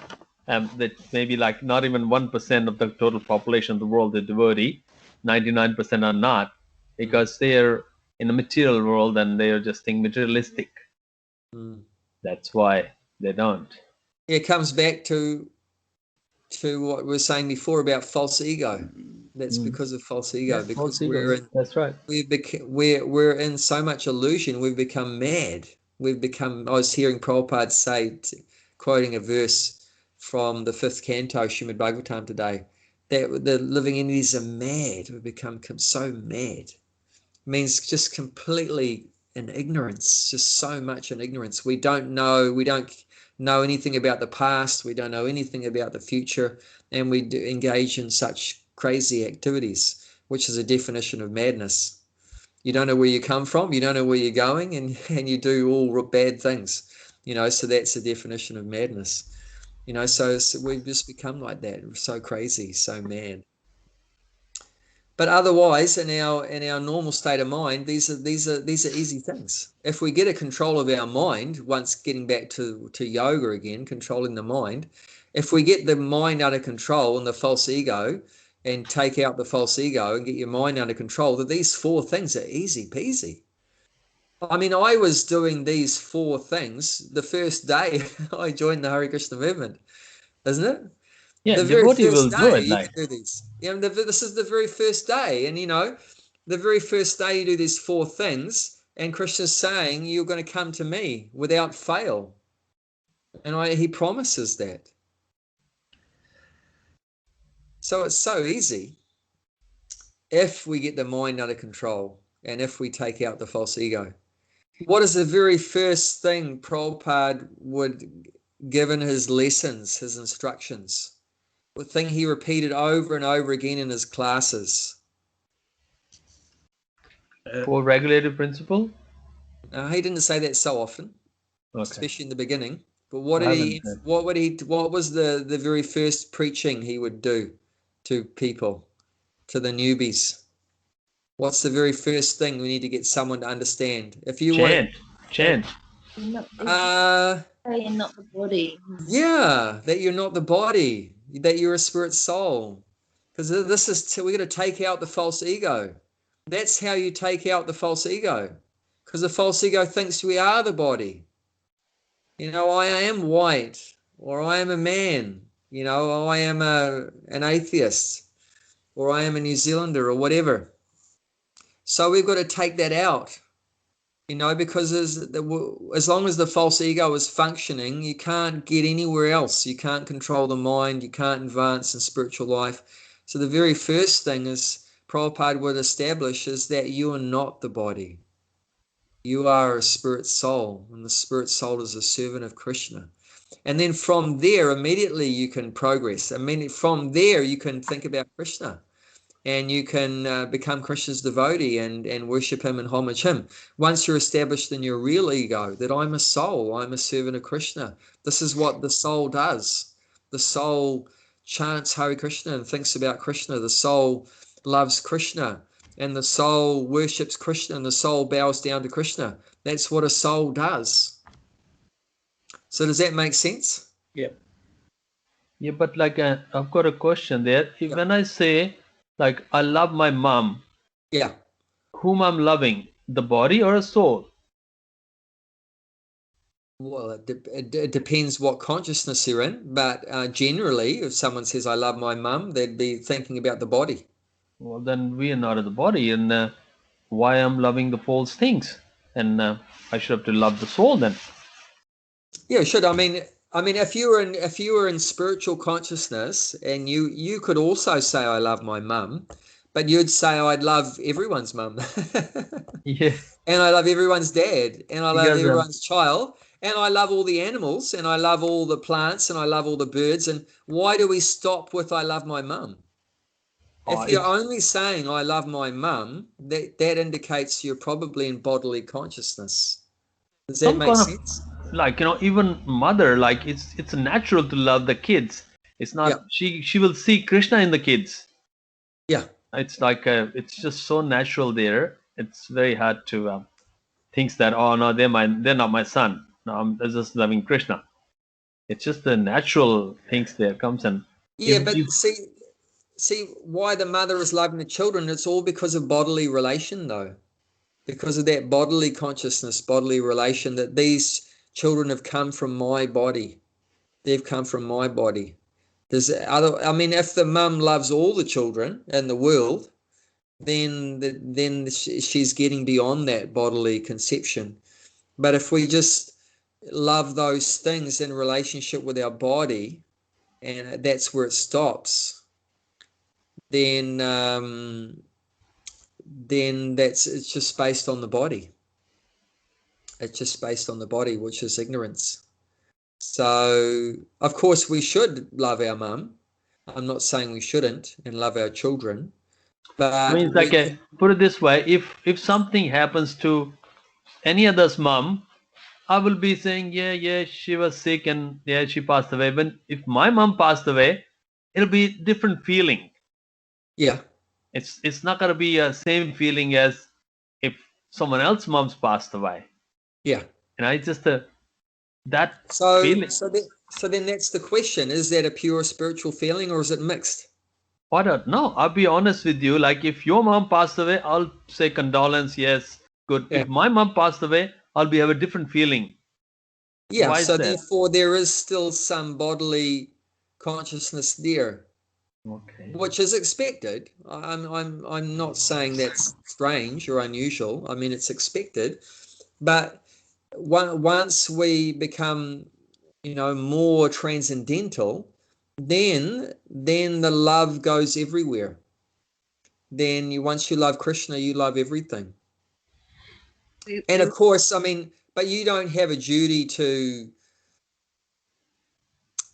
that maybe like not even 1% of the total population of the world is devotee. 99% are not, because they're in the material world and they are just think materialistic. That's why they don't. It comes back to what we were saying before about false ego. That's because of false ego. Yeah, because false ego. That's right. We're in so much illusion. We've become mad. I was hearing Prabhupada say, quoting a verse from the 5th canto, Srimad Bhagavatam today, that the living entities are mad. We've become so mad. It means just completely in ignorance, just so much in ignorance. We don't know anything about the past. We don't know anything about the future. And we do engage in such crazy activities, which is a definition of madness. You don't know where you come from. You don't know where you're going, and you do all bad things, so that's the definition of madness. So we've just become like that. We're so crazy, so mad. But otherwise, in our normal state of mind, these are easy things. If we get a control of our mind, once getting back to yoga again, controlling the mind, if we get the mind under control and the false ego, and take out the false ego and get your mind under control, that these 4 things are easy peasy. I mean, I was doing these 4 things the first day I joined the Hare Krishna movement, isn't it? Yeah, the very first day you can do these. This is the very first day, and the very first day you do these 4 things, and Krishna's saying you're going to come to me without fail, and he promises that. So it's so easy if we get the mind under control and if we take out the false ego. What is the very first thing Prabhupada would give in his lessons, his instructions? The thing he repeated over and over again in his classes? 4 regulative principle? He didn't say that so often, especially in the beginning. But what was the very first preaching he would do to people, to the newbies? What's the very first thing we need to get someone to understand? If you chant. You're not the body. Yeah, that you're not the body, that you're a spirit soul. Because we're going to take out the false ego. That's how you take out the false ego. Because the false ego thinks we are the body. I am white, or I am a man. I am an atheist, or I am a New Zealander, or whatever. So we've got to take that out, because as long as the false ego is functioning, you can't get anywhere else. You can't control the mind. You can't advance in spiritual life. So the very first thing is Prabhupada would establish is that you are not the body. You are a spirit soul, and the spirit soul is a servant of Krishna. And then from there, immediately you can progress. From there, you can think about Krishna. And you can become Krishna's devotee and worship him and homage him. Once you're established in your real ego, that I'm a soul, I'm a servant of Krishna. This is what the soul does. The soul chants Hare Krishna and thinks about Krishna. The soul loves Krishna, and the soul worships Krishna, and the soul bows down to Krishna. That's what a soul does. So does that make sense? Yeah. Yeah, but I've got a question there. When I say, I love my mom. Yeah. Whom I'm loving, the body or a soul? Well, it depends what consciousness you're in. But generally, if someone says, I love my mum, they'd be thinking about the body. Well, then we are not in the body. And why I'm loving the false things? And I should have to love the soul then. Yeah, should. I mean, if you were in spiritual consciousness, and you could also say, I love my mum, but you'd say, I'd love everyone's mum. Yeah. And I love everyone's dad, and I love everyone's child, and I love all the animals, and I love all the plants, and I love all the birds. And why do we stop with I love my mum? If you're only saying I love my mum, that indicates you're probably in bodily consciousness. Does that some make kind sense? of, like, even mother, like, it's natural to love the kids. It's not, Yeah. she will see Krishna in the kids. Yeah. It's like it's just so natural there. It's very hard to think that, oh no, they're not my son. No, I'm just loving Krishna. It's just the natural things there comes. And Yeah, if but you, see why the mother is loving the children, it's all because of bodily relation though. Because of that bodily consciousness, bodily relation, that these children have come from my body. They've come from my body. I mean, if the mum loves all the children in the world, then she's getting beyond that bodily conception. But if we just love those things in relationship with our body, and that's where it stops, then it's just based on the body. It's just based on the body, which is ignorance. So, of course, we should love our mum. I'm not saying we shouldn't, and love our children, I but mean, it's like put it this way: if something happens to any other's mom, I will be saying, yeah, she was sick and yeah, she passed away. But if my mom passed away, it'll be different feeling. yeah, It's not gonna be a same feeling as if someone else's mom's passed away. yeah. It's just that So, feeling. so then that's the question: is that a pure spiritual feeling, or is it mixed? I don't know. I'll be honest with you. Like, if your mom passed away, I'll say condolence. Yes, good. Yeah. If my mom passed away, I'll have a different feeling. Yeah. Why is So that? therefore, there is still some bodily consciousness there, Okay. which is expected. I'm not saying that's strange or unusual. I mean, it's expected, but once we become, more transcendental, then the love goes everywhere. Then once you love Krishna, you love everything. And of course, I mean, but you don't have a duty to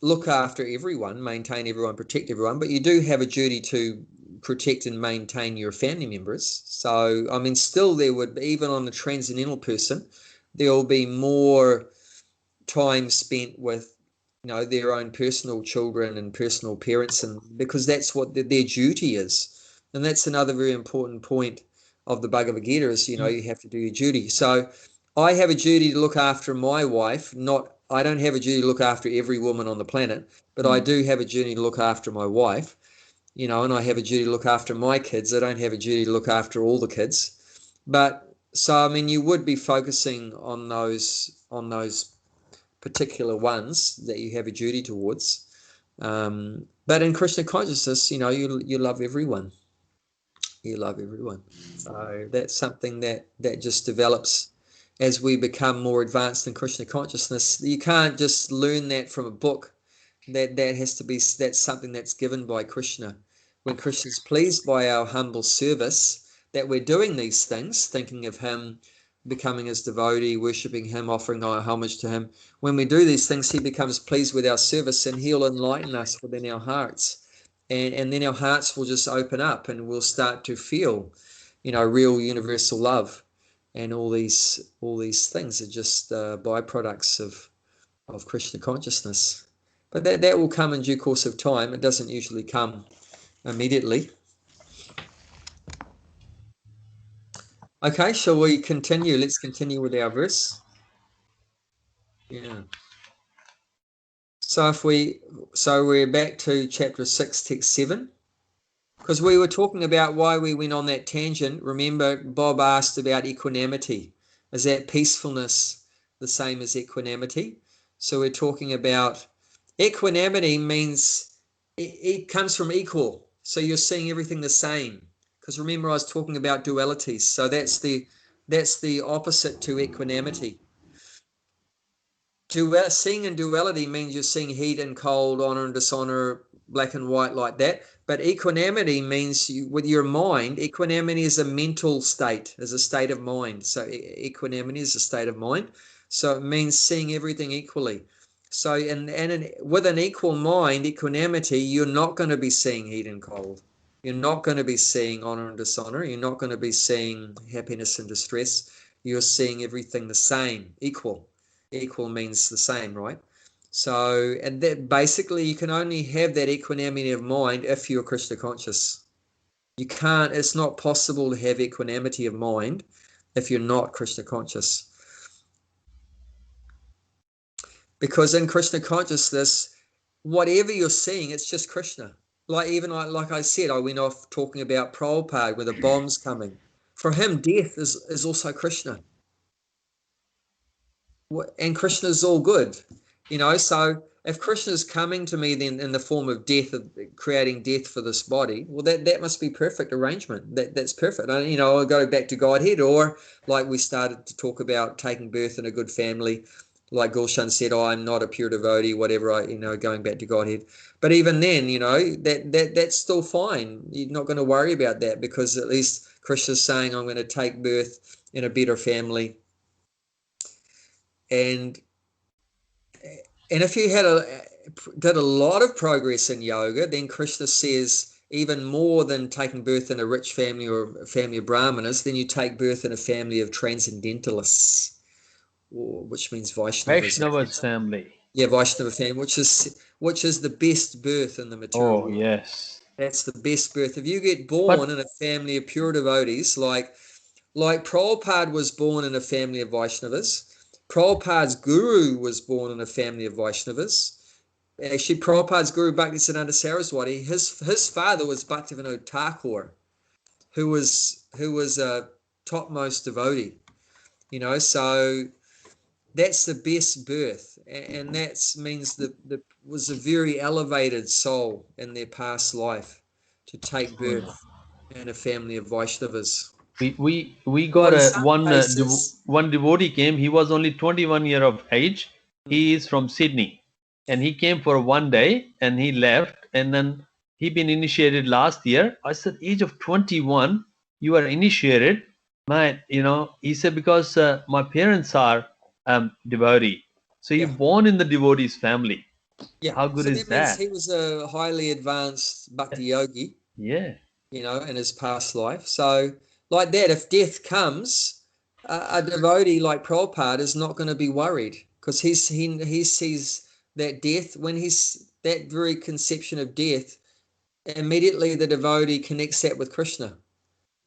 look after everyone, maintain everyone, protect everyone, but you do have a duty to protect and maintain your family members. So, I mean, still there would be, even on a transcendental person, there will be more time spent with, their own personal children and personal parents, and because that's what their duty is. And that's another very important point of the Bhagavad Gita is, you have to do your duty. So I have a duty to look after my wife, I don't have a duty to look after every woman on the planet, but I do have a duty to look after my wife, and I have a duty to look after my kids. I don't have a duty to look after all the kids. But so, I mean, you would be focusing on those particular ones that you have a duty towards. But in Krishna consciousness, you love everyone. You love everyone. So that's something that just develops as we become more advanced in Krishna consciousness. You can't just learn that from a book. That has to be, that's something that's given by Krishna. When Krishna's pleased by our humble service, that we're doing these things, thinking of him, becoming his devotee, worshipping him, offering our homage to him. When we do these things, he becomes pleased with our service, and he'll enlighten us within our hearts. And then our hearts will just open up, and we'll start to feel, real universal love. And all these things are just byproducts of Krishna consciousness. But that will come in due course of time. It doesn't usually come immediately. Okay, shall we continue? Let's continue with our verse. Yeah. So we're back to chapter 6, text 7. Because we were talking about why we went on that tangent. Remember, Bob asked about equanimity. Is that peacefulness the same as equanimity? So we're talking about equanimity means it comes from equal. So you're seeing everything the same. Because remember, I was talking about dualities. So that's the opposite to equanimity. Seeing in duality means you're seeing heat and cold, honor and dishonor, black and white, like that. But equanimity means with your mind, equanimity is a mental state, is a state of mind. So equanimity is a state of mind. So it means seeing everything equally. So with an equal mind, equanimity, you're not going to be seeing heat and cold. You're not going to be seeing honor and dishonor. You're not going to be seeing happiness and distress. You're seeing everything the same, equal. Equal means the same, right? So, and that basically you can only have that equanimity of mind if you're Krishna conscious. You can't, it's not possible to have equanimity of mind if you're not Krishna conscious. Because in Krishna consciousness, whatever you're seeing, it's just Krishna. Like even like I said, I went off talking about Prabhupada with the bombs coming. For him, death is also Krishna. And Krishna is all good, so if Krishna is coming to me then in the form of death, of creating death for this body, well, that must be perfect arrangement. That's perfect. I'll go back to Godhead, or like we started to talk about taking birth in a good family, like Gulshan said, I'm not a pure devotee, whatever, going back to Godhead. But even then, that's still fine. You're not going to worry about that, because at least Krishna's saying, I'm going to take birth in a better family. And if you did a lot of progress in yoga, then Krishna says even more than taking birth in a rich family or a family of brahmanas, then you take birth in a family of transcendentalists, which means Vaishnavas. Vaishnava's family. Yeah, Vaishnava family, which is the best birth in the material world. Yes. That's the best birth. If you get born in a family of pure devotees, like Prabhupada was born in a family of Vaishnavas. Prabhupada's guru was born in a family of Vaishnavas. Actually, Prabhupada's guru, Bhaktisiddhanta Saraswati, his father was Bhaktivinoda Thakur, who was a topmost devotee. So that's the best birth, and that means that was a very elevated soul in their past life to take birth in a family of Vaishnavas. We got one devotee came. He was only 21 years of age. He is from Sydney, and he came for one day and he left, and then he been initiated last year. I said, age of 21, you are initiated, man. He said, because my parents are devotee, so you're born in the devotee's family. Yeah, how good is that? Means he was a highly advanced bhakti yogi. Yeah, in his past life. So like that, if death comes, a devotee like Prabhupada is not going to be worried, because he sees that death, when he's that very conception of death, immediately the devotee connects that with Krishna.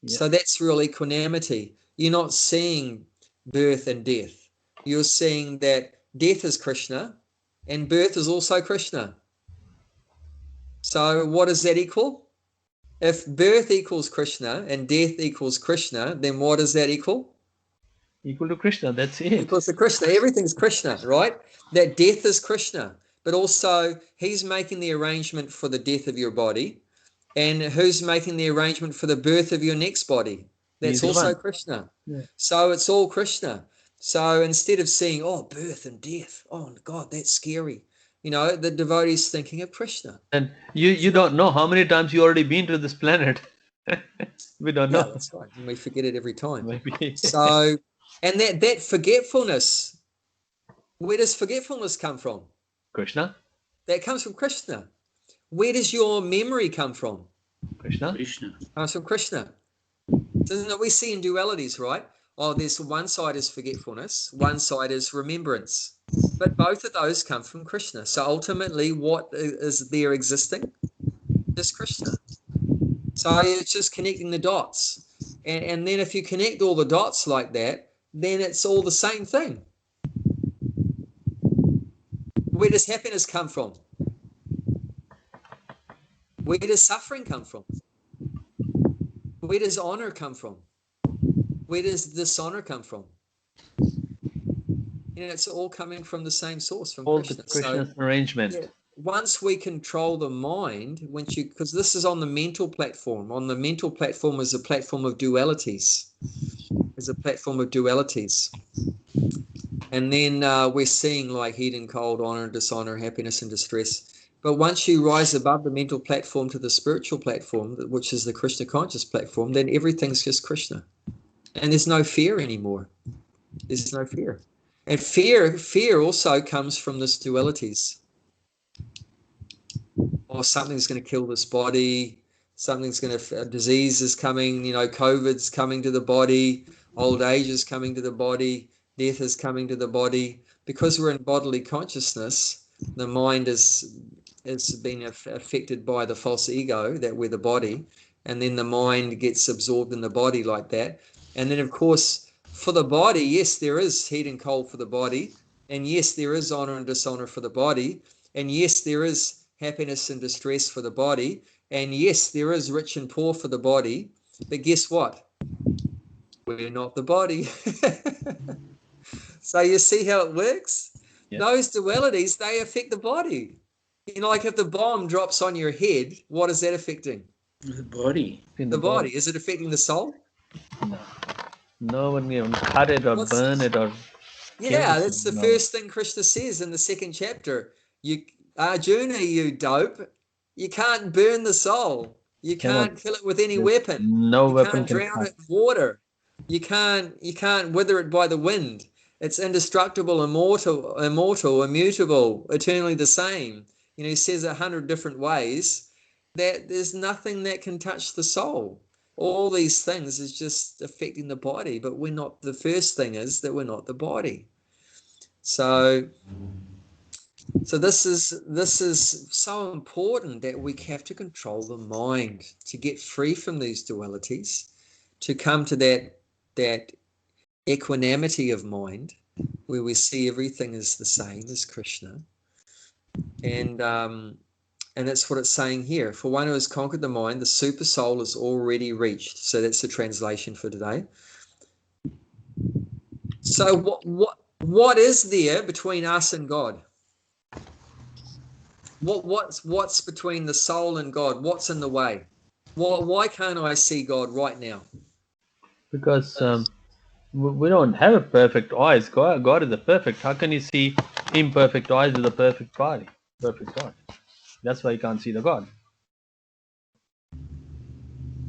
Yeah. So that's real equanimity. You're not seeing birth and death. You're seeing that death is Krishna and birth is also Krishna. So what does that equal? If birth equals Krishna and death equals Krishna, then what does that equal? Equal to Krishna, that's it. Equals to Krishna. Everything's Krishna, right? That death is Krishna. But also, he's making the arrangement for the death of your body. And who's making the arrangement for the birth of your next body? That's also Krishna. Yeah. So it's all Krishna. So instead of seeing, birth and death, oh God, that's scary. The devotee's thinking of Krishna. And you don't know how many times you already been to this planet. We don't know. Yeah, that's right. And we forget it every time. Maybe. So, and that forgetfulness, where does forgetfulness come from? Krishna. That comes from Krishna. Where does your memory come from? Krishna. Comes from Krishna. So we see in dualities, right? There's one side is forgetfulness, one side is remembrance. But both of those come from Krishna. So ultimately, what is there existing? Just Krishna. So it's just connecting the dots. And then if you connect all the dots like that, then it's all the same thing. Where does happiness come from? Where does suffering come from? Where does honor come from? Where does dishonor come from? It's all coming from the same source, from Krishna. Krishna's arrangement. Yeah, once we control the mind, because this is on the mental platform. On the mental platform is a platform of dualities. And then we're seeing like heat and cold, honor and dishonor, happiness and distress. But once you rise above the mental platform to the spiritual platform, which is the Krishna conscious platform, then everything's just Krishna. And there's no fear anymore. There's no fear. And fear also comes from this dualities. Something's going to kill this body. something's going to, a disease is coming, COVID's coming to the body, old age is coming to the body, death is coming to the body. Because we're in bodily consciousness, the mind is been affected by the false ego that we're the body, and then the mind gets absorbed in the body like that. And then, of course, for the body, yes, there is heat and cold for the body, and yes, there is honor and dishonor for the body, and yes, there is happiness and distress for the body, and yes, there is rich and poor for the body. But guess what? We're not the body. So you see how it works? Yeah. Those dualities, they affect the body. Like if the bomb drops on your head, what is that affecting? The body. The body. Is it affecting the soul? No. No one can cut it or burn it or... Yeah, that's the first thing Krishna says in the second chapter. Arjuna, you dope, you can't burn the soul. You can't kill it with any weapon. No you weapon can't drown it in water. You can't wither it by the wind. It's indestructible, immortal, immutable, eternally the same. He says 100 different ways that there's nothing that can touch the soul. All these things is just affecting the body, but we're not. The first thing is that we're not the body. So this is so important that we have to control the mind to get free from these dualities, to come to that equanimity of mind where we see everything is the same as Krishna. And that's what it's saying here. For one who has conquered the mind, the super soul is already reached. So that's the translation for today. So what is there between us and God? What's between the soul and God? What's in the way? Why can't I see God right now? Because we don't have a perfect eyes. God is a perfect. How can you see imperfect eyes with a perfect body? Perfect God. That's why you can't see the God.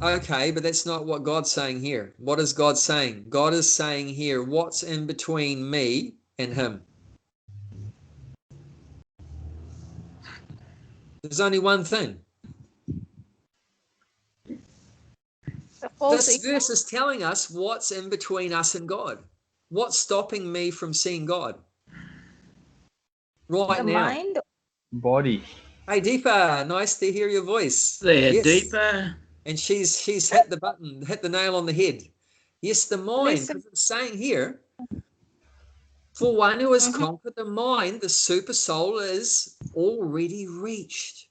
Okay, but that's not what God's saying here. What is God saying? God is saying here, what's in between me and him? There's only one thing. This verse is telling us what's in between us and God. What's stopping me from seeing God right now? Mind? Body. Hey, Deepa, nice to hear your voice. There, yes. Deepa. And she's hit the button, hit the nail on the head. Yes, the mind, because it's saying here, for one who has conquered the mind, the super soul is already reached.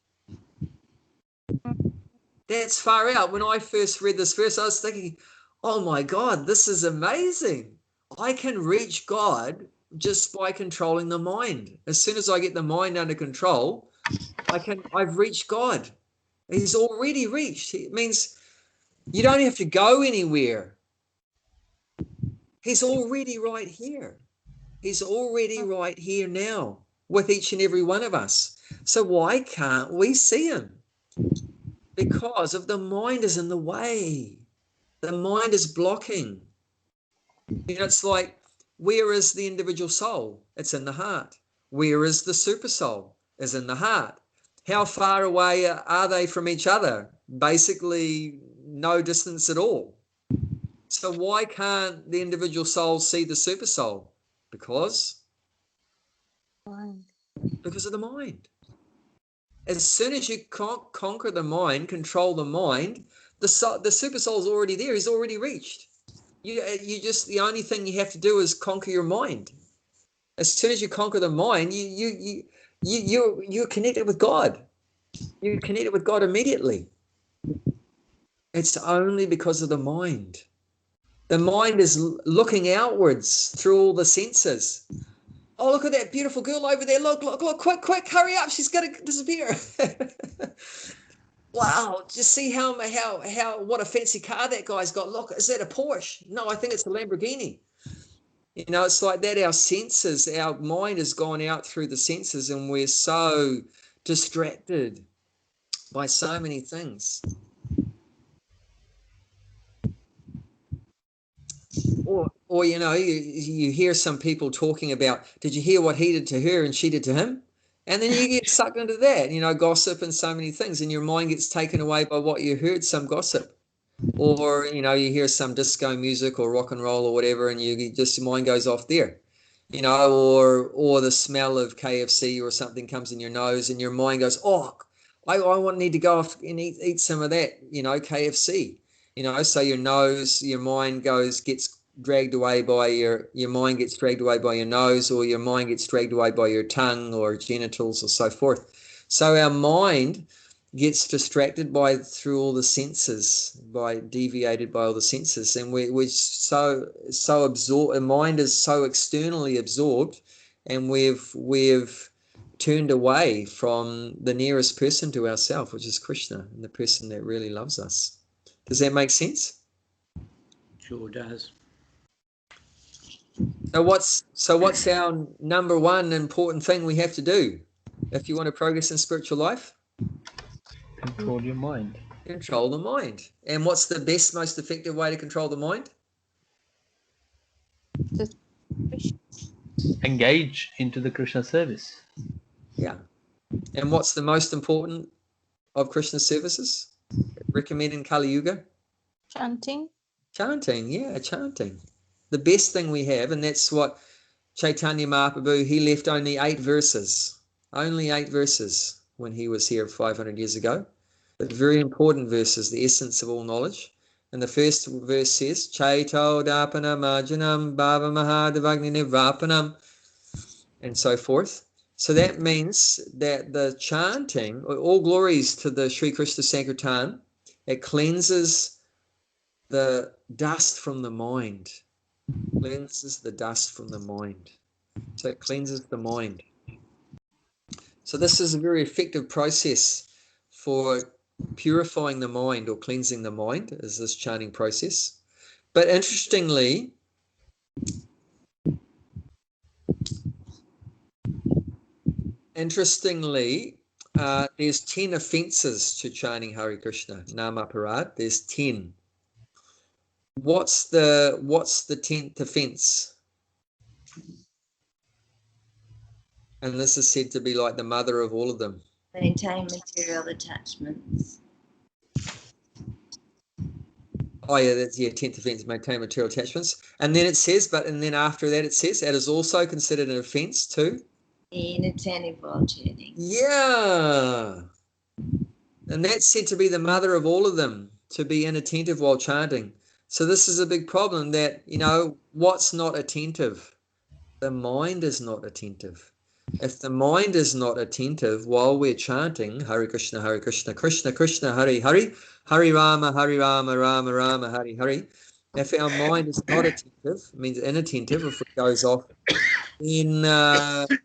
That's far out. When I first read this verse, I was thinking, oh my God, this is amazing. I can reach God just by controlling the mind. As soon as I get the mind under control, I've reached God. He's already reached. It means you don't have to go anywhere. He's already right here. He's already right here now with each and every one of us. So why can't we see him? Because of the mind is in the way. The mind is blocking. It's like, where is the individual soul? It's in the heart. Where is the super soul? It's in the heart. How far away are they from each other? Basically, no distance at all. So why can't the individual soul see the super soul? Because of the mind. As soon as you conquer the mind, control the mind, the super soul is already there. He's already reached. You just, the only thing you have to do is conquer your mind. As soon as you conquer the mind, you're connected with God. You're connected with God immediately. It's only because of the mind. The mind is looking outwards through all the senses. Oh, look at that beautiful girl over there. Look, quick, hurry up. She's going to disappear. Wow, just see how what a fancy car that guy's got. Look, is that a Porsche? No, I think it's a Lamborghini. It's like that. Our senses, our mind has gone out through the senses, and we're so distracted by so many things. Or you hear some people talking about, did you hear what he did to her and she did to him? And then you get sucked into that, gossip and so many things, and your mind gets taken away by what you heard, some gossip. Or, you hear some disco music or rock and roll or whatever, and your mind goes off there. Or the smell of KFC or something comes in your nose, and your mind goes, oh, I need to go off and eat some of that, KFC. So your mind gets dragged away by your mind gets dragged away by your nose, or your mind gets dragged away by your tongue or genitals or so forth. So our mind gets distracted through all the senses, deviated by all the senses, and we're so absorbed. Our mind is so externally absorbed, and we've turned away from the nearest person to ourselves, which is Krishna, and the person that really loves us. Does that make sense? Sure does. So what's our number one important thing we have to do if you want to progress in spiritual life? Control your mind. Control the mind. And what's the best, most effective way to control the mind? Engage into the Krishna service. Yeah. And what's the most important of Krishna's services? Recommend in Kali Yuga? Chanting. Chanting, yeah, chanting. The best thing we have, and that's what Chaitanya Mahaprabhu, he left only 8 verses. Only 8 verses when he was here 500 years ago. But very important verses, the essence of all knowledge. And the first verse says, Chaito Dapana Marjanam Bhava Mahadavagni Nivapanam, and so forth. So that means that the chanting, all glories to the Sri Krishna Sankirtan, it cleanses the dust from the mind. Cleanses the dust from the mind. So it cleanses the mind. So this is a very effective process for purifying the mind or cleansing the mind, is this chanting process. But interestingly, there's 10 offenses to chanting Hare Krishna, Nama Parad. There's 10. What's the 10th offense? And this is said to be like the mother of all of them. Maintain material attachments. Oh yeah, that's 10th offense, maintain material attachments. And then it says, and then after that it says, it is also considered an offense too. Inattentive while chanting. Yeah. And that's said to be the mother of all of them, to be inattentive while chanting. So this is a big problem that, what's not attentive? The mind is not attentive. If the mind is not attentive while we're chanting Hare Krishna, Krishna Krishna, Hare Hare, Hare Rama, Rama Rama, Hare Hare. If our mind is not attentive, it means inattentive. If it goes off, then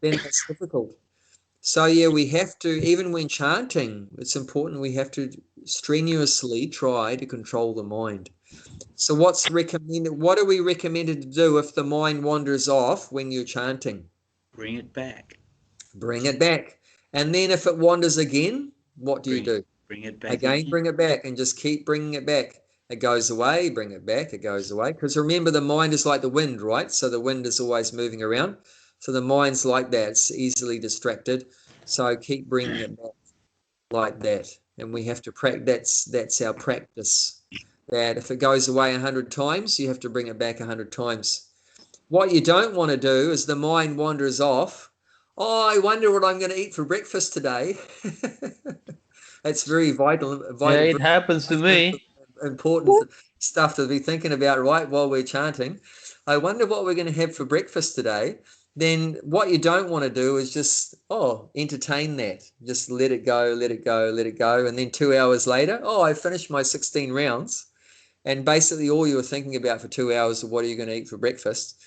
it's difficult. So yeah, we have to, even when chanting, it's important, we have to strenuously try to control the mind. So what's recommended? What are we recommended to do if the mind wanders off when you're chanting? Bring it back. Bring it back. And then if it wanders again, what do you do? Bring it back. Again, bring it back, and just keep bringing it back. It goes away, bring it back, it goes away. Because remember, the mind is like the wind, right? So the wind is always moving around. So the mind's like that. It's easily distracted. So keep bringing it back like that. And we have to practice. That's our practice. That if it goes away 100 times, you have to bring it back 100 times. What you don't want to do is the mind wanders off. Oh, I wonder what I'm going to eat for breakfast today. That's very vital. Yeah, it happens to me. Important stuff to be thinking about, right, while we're chanting. I wonder what we're going to have for breakfast today. Then what you don't want to do is just, entertain that. Just let it go, let it go, let it go. And then 2 hours later, I finished my 16 rounds. And basically all you were thinking about for 2 hours is what are you going to eat for breakfast.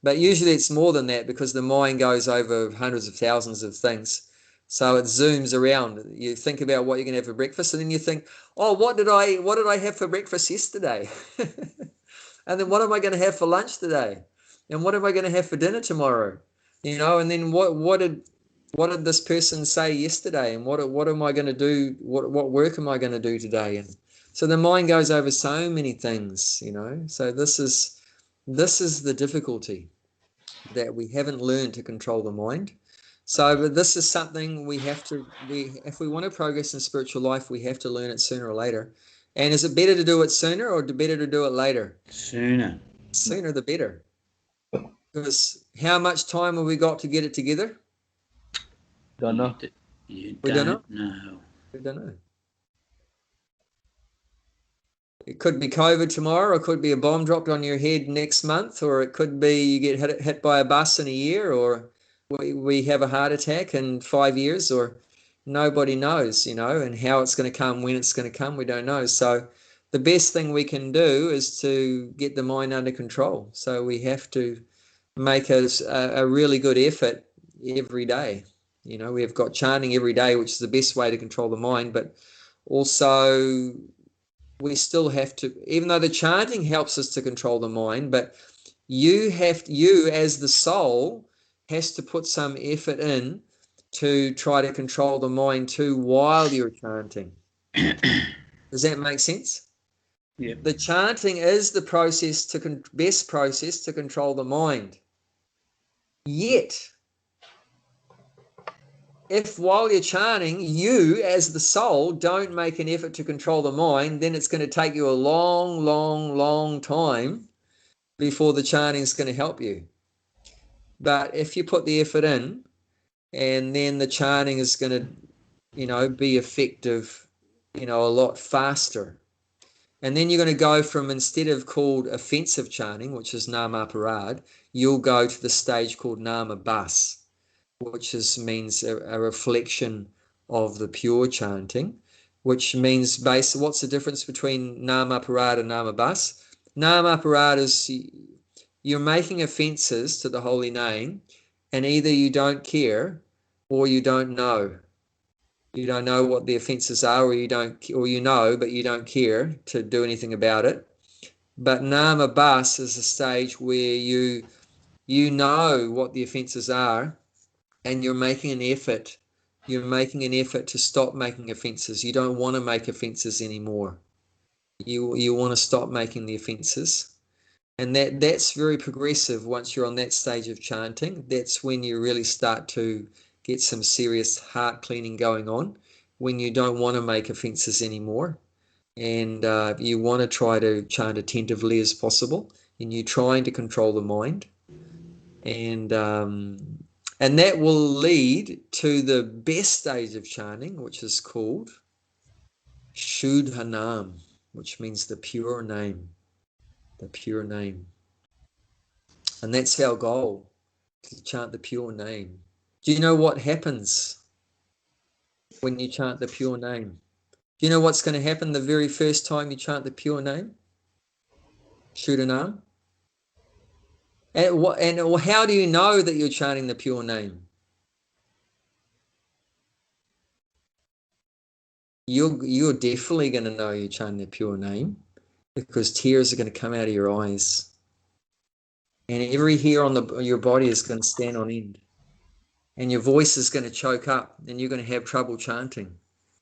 But usually it's more than that, because the mind goes over hundreds of thousands of things. So it zooms around. You think about what you're going to have for breakfast, and then you think, what did I have for breakfast yesterday? And then what am I going to have for lunch today? And what am I going to have for dinner tomorrow? And then what did this person say yesterday? And what am I going to do? What work am I going to do today? And so the mind goes over so many things, So this is the difficulty, that we haven't learned to control the mind. So, but this is something if we want to progress in spiritual life, we have to learn it sooner or later. And is it better to do it sooner or better to do it later? Sooner. Sooner the better. Because how much time have we got to get it together? Don't know. You We don't know. know. We don't know. It could be COVID tomorrow, or it could be a bomb dropped on your head next month, or it could be you get hit by a bus in a year, or we have a heart attack in 5 years, or nobody knows, and how it's going to come, when it's going to come, we don't know. So the best thing we can do is to get the mind under control. So we have to make a really good effort every day. We have got chanting every day, which is the best way to control the mind, but also we still have to, even though the chanting helps us to control the mind, but you as the soul has to put some effort in to try to control the mind too while you're chanting. Does that make sense? Yeah. The chanting is the best process to control the mind. Yet, if while you're chanting, you as the soul don't make an effort to control the mind, then it's going to take you a long, long, long time before the chanting is going to help you. But if you put the effort in, and then the chanting is going to, be effective, a lot faster. And then you're going to go from, instead of called offensive chanting, which is nama parad, you'll go to the stage called nama bas, which means a reflection of the pure chanting, which means what's the difference between nama parad and nama bas? Nama parad is you're making offenses to the holy name, and either you don't care or you don't know. You don't know what the offenses are, or you know, but you don't care to do anything about it. But nama bas is a stage where you know what the offenses are, and you're making an effort. You're making an effort to stop making offenses. You don't want to make offenses anymore. You want to stop making the offenses. And that's very progressive. Once you're on that stage of chanting, that's when you really start to get some serious heart cleaning going on, when you don't want to make offenses anymore, and you want to try to chant attentively as possible, and you're trying to control the mind, and that will lead to the best stage of chanting, which is called Shuddhanam, which means the pure name. The pure name. And that's our goal, to chant the pure name. Do you know what happens when you chant the pure name? Do you know what's going to happen the very first time you chant the pure name? Shuddhanam. And how do you know that you're chanting the pure name? You're definitely going to know you're chanting the pure name, because tears are going to come out of your eyes, and every hair on your body is going to stand on end, and your voice is going to choke up, and you're going to have trouble chanting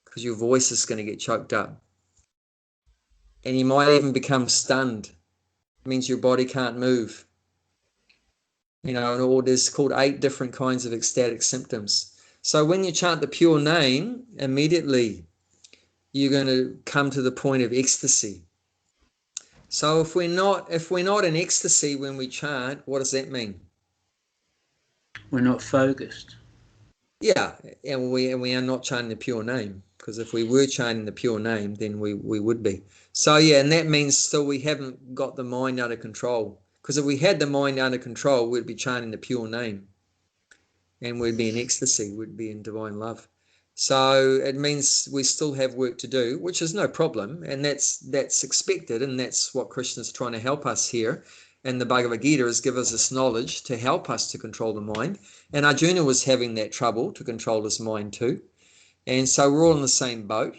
because your voice is going to get choked up, and you might even become stunned. It means your body can't move. And there's called 8 different kinds of ecstatic symptoms. So when you chant the pure name, immediately you're going to come to the point of ecstasy. So if we're not in ecstasy when we chant, what does that mean? We're not focused. Yeah, and we are not chanting the pure name, because if we were chanting the pure name, then we would be. So yeah, and that means still we haven't got the mind under control. Because if we had the mind under control, we'd be chanting the pure name, and we'd be in ecstasy, we'd be in divine love. So it means we still have work to do, which is no problem, and that's expected, and that's what Krishna's trying to help us here. And the Bhagavad Gita is give us this knowledge to help us to control the mind. And Arjuna was having that trouble to control his mind too. And so we're all in the same boat,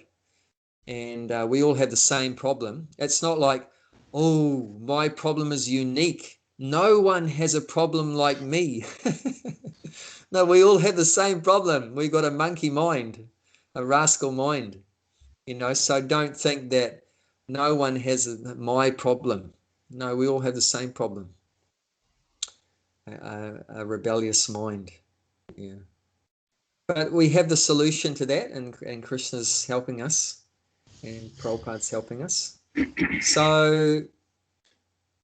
and we all have the same problem. It's not like, oh, my problem is unique. No one has a problem like me. No, we all have the same problem. We've got a monkey mind, a rascal mind, so don't think that no one has my problem. No, we all have the same problem, a rebellious mind. Yeah. But we have the solution to that, and Krishna's helping us, and Prabhupada's helping us. So,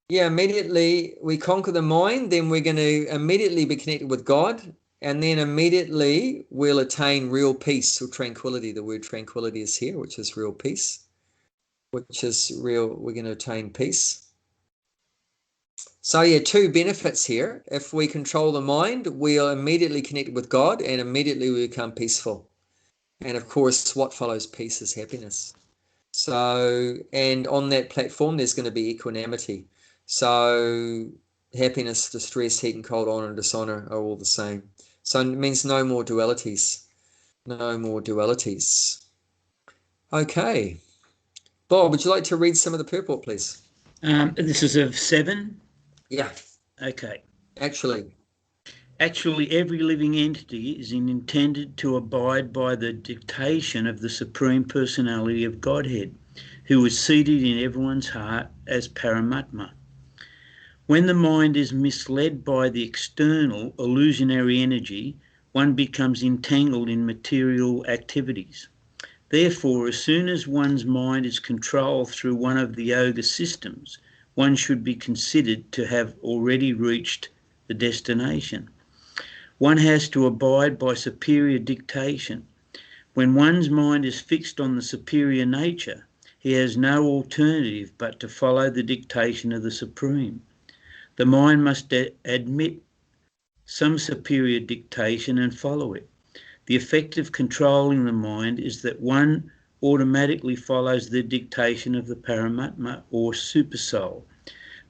yeah, immediately we conquer the mind, then we're going to immediately be connected with God, and then immediately we'll attain real peace or tranquility. The word tranquility is here, which is real peace, which is real, we're going to attain peace. So yeah, two benefits here. If we control the mind, we are immediately connected with God, and immediately we become peaceful. And of course, what follows peace is happiness. So, and on that platform, there's going to be equanimity. So happiness, distress, heat and cold, honor and dishonor are all the same. So it means no more dualities. No more dualities. Okay. Bob, would you like to read some of the purport, please? This is of 7. Yeah. Okay. Actually, every living entity is intended to abide by the dictation of the Supreme Personality of Godhead, who is seated in everyone's heart as Paramatma. When the mind is misled by the external illusionary energy, one becomes entangled in material activities. Therefore, as soon as one's mind is controlled through one of the yoga systems, one should be considered to have already reached the destination. One has to abide by superior dictation. When one's mind is fixed on the superior nature, he has no alternative but to follow the dictation of the Supreme. The mind must admit some superior dictation and follow it. The effect of controlling the mind is that one automatically follows the dictation of the Paramatma or Supersoul.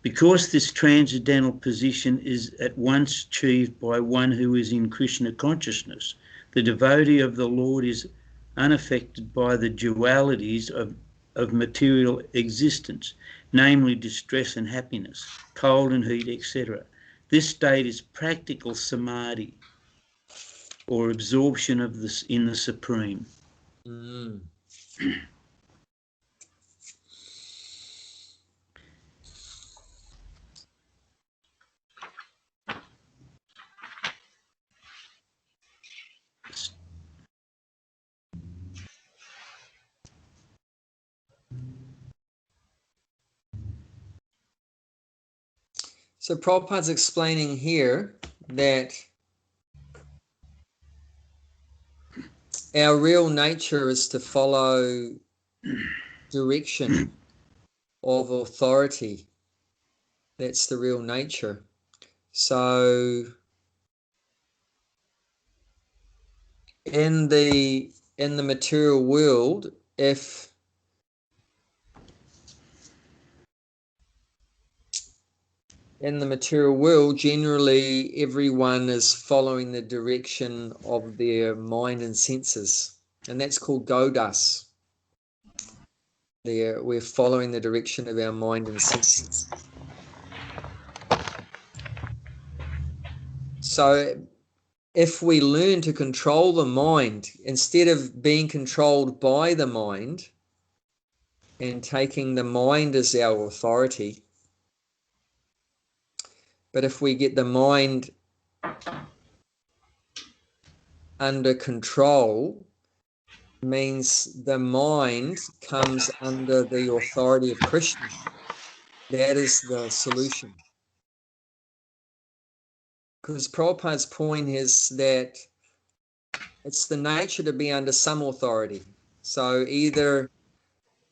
Because this transcendental position is at once achieved by one who is in Krishna consciousness, the devotee of the Lord is unaffected by the dualities of material existence, namely distress and happiness, cold and heat, etc. This state is practical samadhi, or absorption of this in the Supreme. So Prabhupada's explaining here that our real nature is to follow direction of authority. That's the real nature. So in the material world, generally everyone is following the direction of their mind and senses, and that's called dasa. We're following the direction of our mind and senses. So if we learn to control the mind instead of being controlled by the mind and taking the mind as our authority, but if we get the mind under control, means the mind comes under the authority of Krishna. That is the solution. Because Prabhupada's point is that it's the nature to be under some authority. So either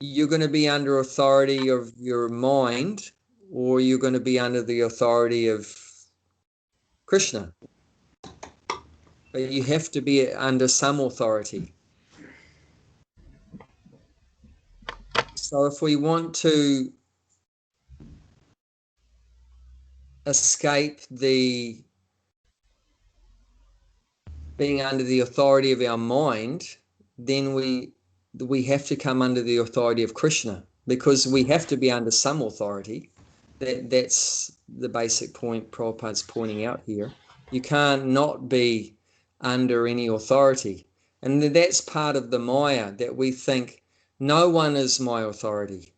you're going to be under authority of your mind, or you're going to be under the authority of Krishna. But you have to be under some authority. So if we want to escape the being under the authority of our mind, then we have to come under the authority of Krishna, because we have to be under some authority. That's the basic point Prabhupada's pointing out here. You can't not be under any authority. And that's part of the Maya, that we think no one is my authority.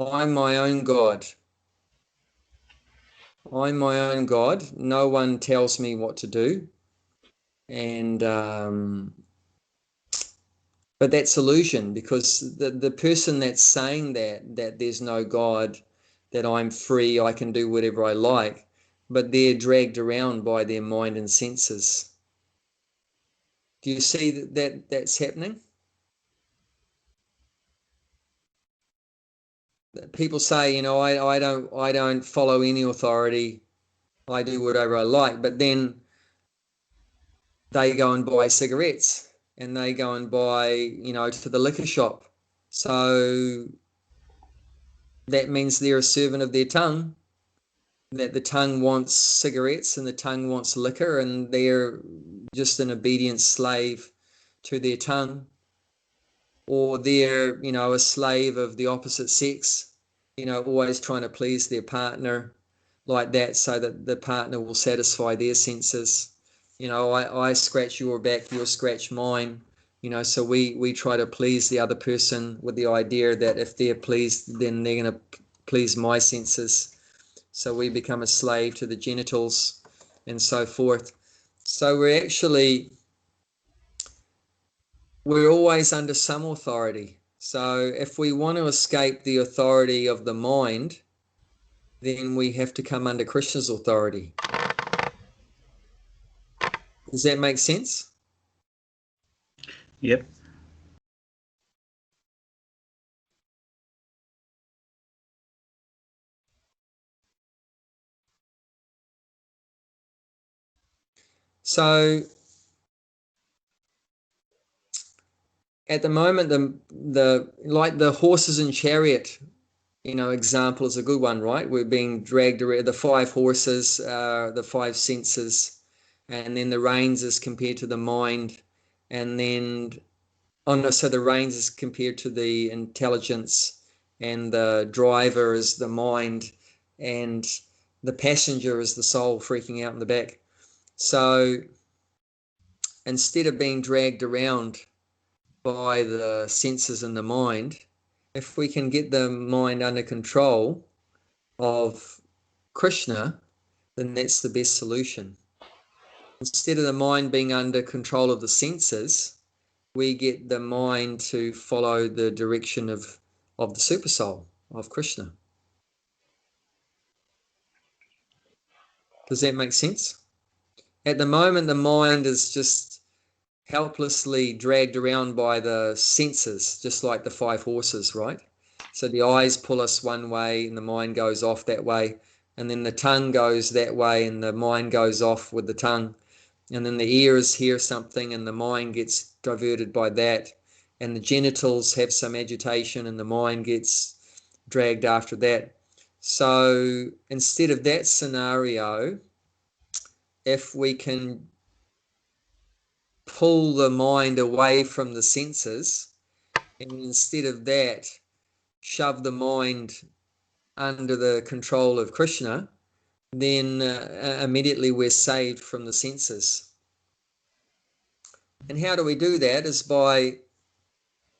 I'm my own God. I'm my own God. No one tells me what to do. And but that's illusion, because the person that's saying that there's no God, that I'm free, I can do whatever I like, but they're dragged around by their mind and senses. Do you see that's happening? People say, I don't follow any authority, I do whatever I like, but then they go and buy cigarettes, and they go and buy, to the liquor shop. So that means they're a servant of their tongue, that the tongue wants cigarettes and the tongue wants liquor, and they're just an obedient slave to their tongue. Or they're, a slave of the opposite sex, always trying to please their partner like that, so that the partner will satisfy their senses. I scratch your back, you'll scratch mine. So we try to please the other person with the idea that if they're pleased, then they're going to please my senses. So we become a slave to the genitals and so forth. So we're always under some authority. So if we want to escape the authority of the mind, then we have to come under Krishna's authority. Does that make sense? Yep. So at the moment, the like the horses and chariot, example is a good one, right? We're being dragged around. The 5 horses, the 5 senses, and then the reins is compared to the mind, and then so the reins is compared to the intelligence, and the driver is the mind, and the passenger is the soul freaking out in the back. So instead of being dragged around by the senses and the mind, if we can get the mind under control of Krishna, then that's the best solution. Instead of the mind being under control of the senses, we get the mind to follow the direction of the super soul of Krishna. Does that make sense? At the moment, the mind is just helplessly dragged around by the senses, just like the 5 horses, right? So the eyes pull us one way and the mind goes off that way, and then the tongue goes that way and the mind goes off with the tongue, and then the ears hear something and the mind gets diverted by that, and the genitals have some agitation and the mind gets dragged after that. So instead of that scenario, if we can pull the mind away from the senses, and instead of that shove the mind under the control of Krishna, then immediately we're saved from the senses. And how do we do that? Is by,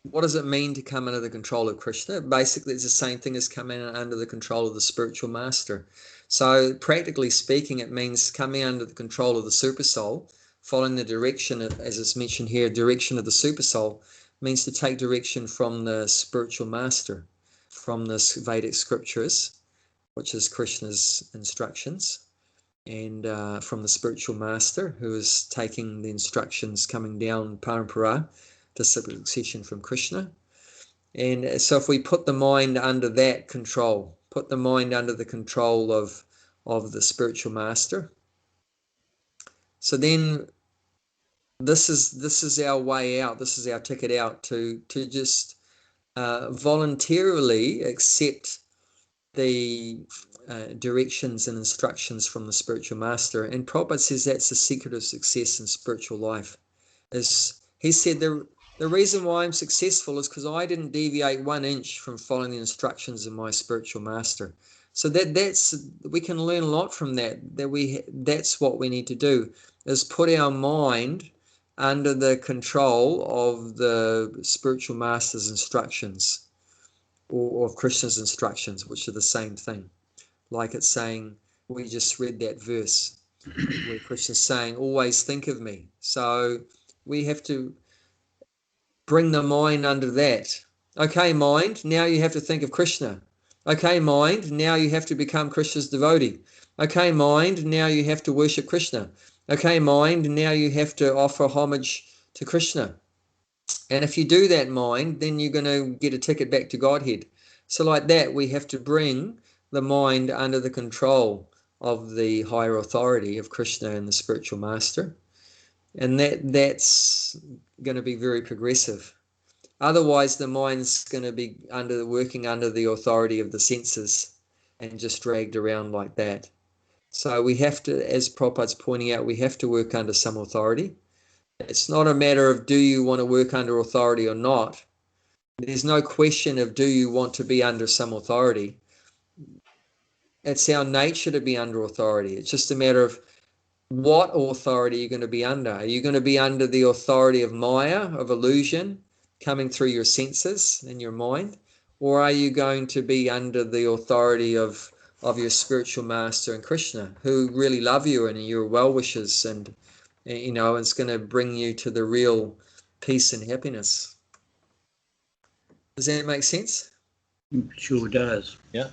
what does it mean to come under the control of Krishna? Basically, it's the same thing as coming under the control of the spiritual master. So practically speaking, it means coming under the control of the super soul, following the direction, as it's mentioned here, direction of the super soul, means to take direction from the spiritual master, from the Vedic scriptures, which is Krishna's instructions, and from the spiritual master, who is taking the instructions coming down parampara, the succession from Krishna. And so if we put the mind under that control, put the mind under the control of the spiritual master, so then this is our way out, this is our ticket out to just voluntarily accept the directions and instructions from the spiritual master. And Prabhupada says that's the secret of success in spiritual life. He said the reason why I'm successful is because I didn't deviate 1 inch from following the instructions of my spiritual master. So that's we can learn a lot from that. That's what we need to do, is put our mind under the control of the spiritual master's instructions, or of Krishna's instructions, which are the same thing. Like it's saying, we just read that verse. where Krishna's saying, always think of me. So we have to bring the mind under that. Okay, mind, now you have to think of Krishna. Okay, mind, now you have to become Krishna's devotee. Okay, mind, now you have to worship Krishna. Okay, mind, now you have to offer homage to Krishna. And if you do that, mind, then you're going to get a ticket back to Godhead. So like that, we have to bring the mind under the control of the higher authority of Krishna and the spiritual master. And that's going to be very progressive. Otherwise, the mind's going to be working under the authority of the senses and just dragged around like that. So we have to, as Prabhupada's pointing out, we have to work under some authority. It's not a matter of do you want to work under authority or not. There's no question of do you want to be under some authority. It's our nature to be under authority. It's just a matter of what authority you're going to be under. Are you going to be under the authority of Maya, of illusion, coming through your senses and your mind? Or are you going to be under the authority of your spiritual master and Krishna, who really love you and your well-wishers, and you know, it's going to bring you to the real peace and happiness? Does that make sense? Sure does. Yeah.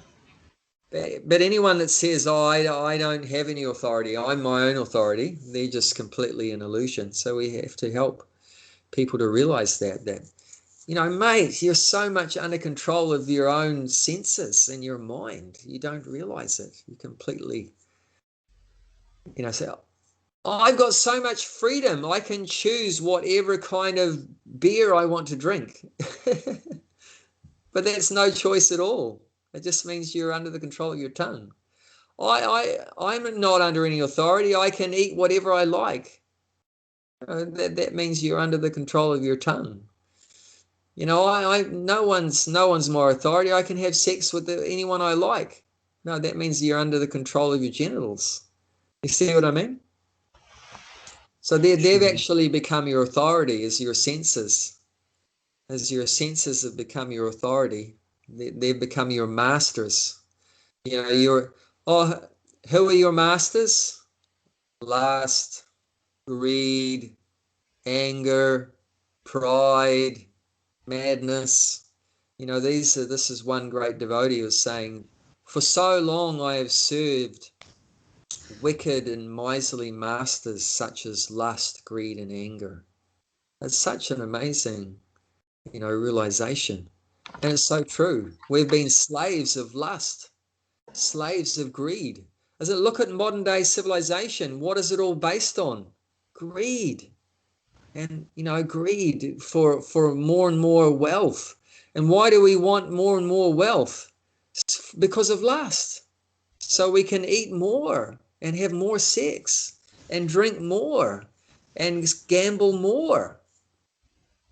But anyone that says, oh, I don't have any authority, I'm my own authority, they're just completely an illusion. So we have to help people to realize that, you know, mate, you're so much under control of your own senses and your mind. You don't realize it. You completely, you know, say, oh, I've got so much freedom. I can choose whatever kind of beer I want to drink. But that's no choice at all. It just means you're under the control of your tongue. I'm not under any authority. I can eat whatever I like. That means you're under the control of your tongue. You know, no one's my authority. I can have sex with anyone I like. No, that means you're under the control of your genitals. You see what I mean? So they've actually become your authority as your senses. As your senses have become your authority, they've become your masters. You know, who are your masters? Lust, greed, anger, pride, madness. You know, this is one great devotee was saying, for so long I have served wicked and miserly masters such as lust, greed, and anger. It's such an amazing, you know, realization. And it's so true. We've been slaves of lust, slaves of greed. As I look at modern day civilization, what is it all based on? Greed. And, you know, greed for more and more wealth. And why do we want more and more wealth? Because of lust. So we can eat more and have more sex and drink more and gamble more.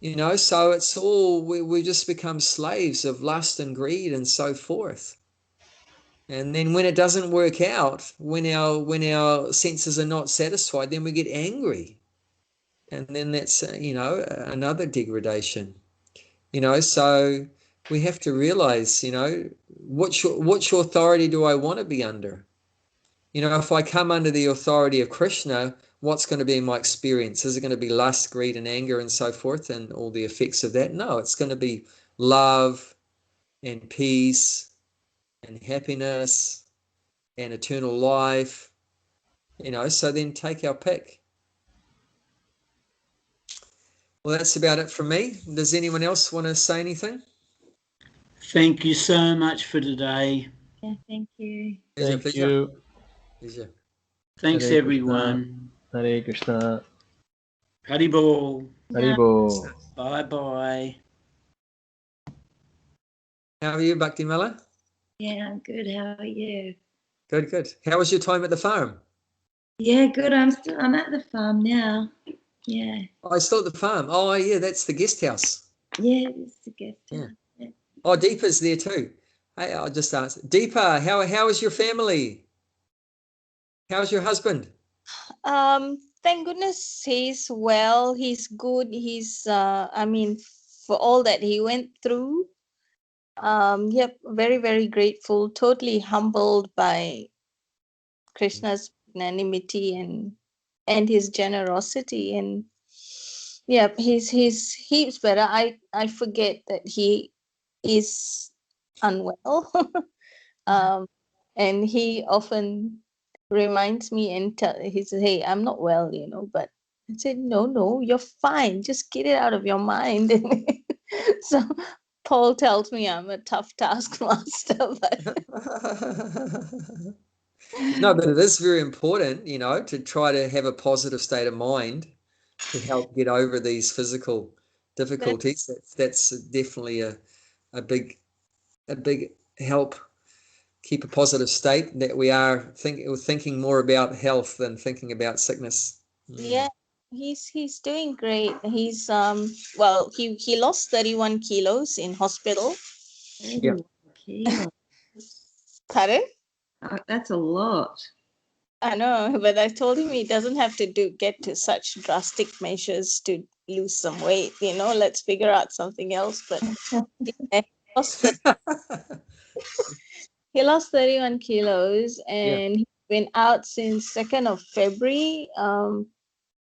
You know, so it's all, we just become slaves of lust and greed and so forth. And then when it doesn't work out, when our senses are not satisfied, then we get angry. And then that's, you know, another degradation. You know, so we have to realize, you know, which authority do I want to be under? You know, if I come under the authority of Krishna, what's going to be my experience? Is it going to be lust, greed, and anger and so forth and all the effects of that? No, it's going to be love and peace and happiness and eternal life. You know, so then take our pick. Well, that's about it from me. Does anyone else want to say anything? Thank you so much for today. Yeah, thank you. Thank you. Pleasure. Thanks, Hare everyone. Hare Krishna. Haribol. Haribo. Bye-bye. How are you, Bhakti Mala? Yeah, I'm good. How are you? Good, good. How was your time at the farm? Yeah, good. I'm at the farm now. Yeah. Oh, still at the farm. Oh, yeah, that's the guest house. Yeah, it's the guest house. Yeah. Oh, Deepa's there too. Hey, I'll just ask. Deepa, how is your family? How's your husband? Thank goodness he's well. He's good. He's I mean, for all that he went through. Yep, very, very grateful, totally humbled by Krishna's magnanimity and his generosity, and yeah, he's heaps better. I forget that he is unwell. And he often reminds me and he says, "Hey, I'm not well, but I said, no, you're fine, just get it out of your mind." So Paul tells me I'm a tough taskmaster, but No, but it is very important, to try to have a positive state of mind to help get over these physical difficulties. That's definitely a big help. Keep a positive state, that we are thinking more about health than thinking about sickness. yeah, he's doing great. He's well, he lost 31 kilos in hospital. Yeah. Kilo. Pardon? Oh, that's a lot. I know, but I told him he doesn't have to get to such drastic measures to lose some weight. Let's figure out something else. But yeah, he lost 31 kilos, and he's been out since 2nd of February.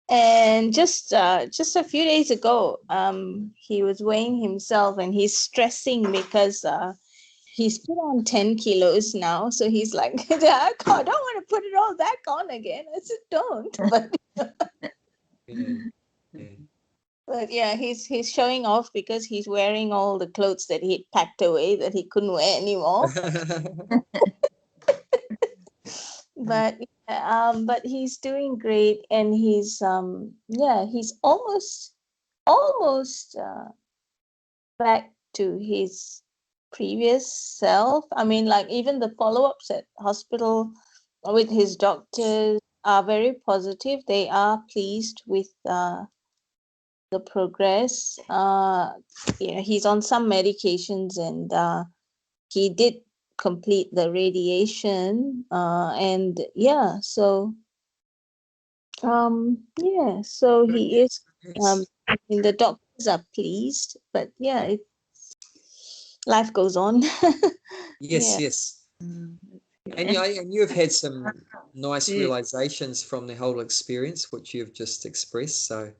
And just a few days ago, he was weighing himself, and he's stressing because he's put on 10 kilos now. So he's like, I don't want to put it all back on again. I said, don't. But yeah, he's showing off because he's wearing all the clothes that he'd packed away that he couldn't wear anymore. But he's doing great, and he's almost back to his previous self. I mean, like, even the follow-ups at hospital with his doctors are very positive. They are pleased with the progress. He's on some medications, and he did complete the radiation, and so he is, the doctors are pleased, but life goes on. Yes. And you've had some nice realizations from the whole experience, which you've just expressed. So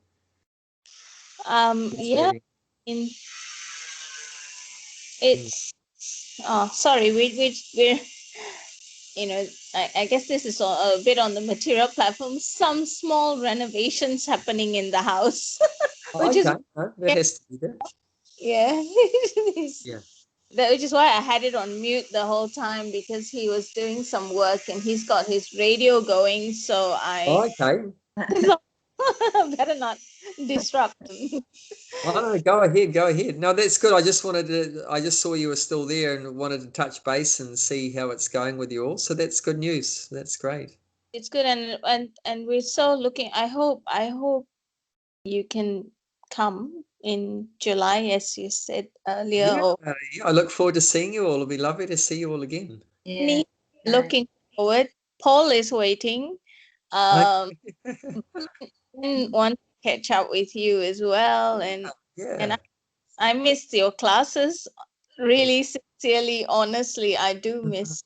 it's sorry, we're I guess this is a bit on the material platform. Some small renovations happening in the house, which is that has to be there. Which is why I had it on mute the whole time, because he was doing some work and he's got his radio going. So better not disrupt him. No, go ahead. No, that's good. I just saw you were still there and wanted to touch base and see how it's going with you all. So that's good news. That's great. It's good, and we're so looking. I hope you can come in July, as you said earlier. I look forward to seeing you all. It'll be lovely to see you all again. Looking forward. Paul is waiting. Want to catch up with you as well, and I missed your classes. Really, sincerely, honestly, I do miss.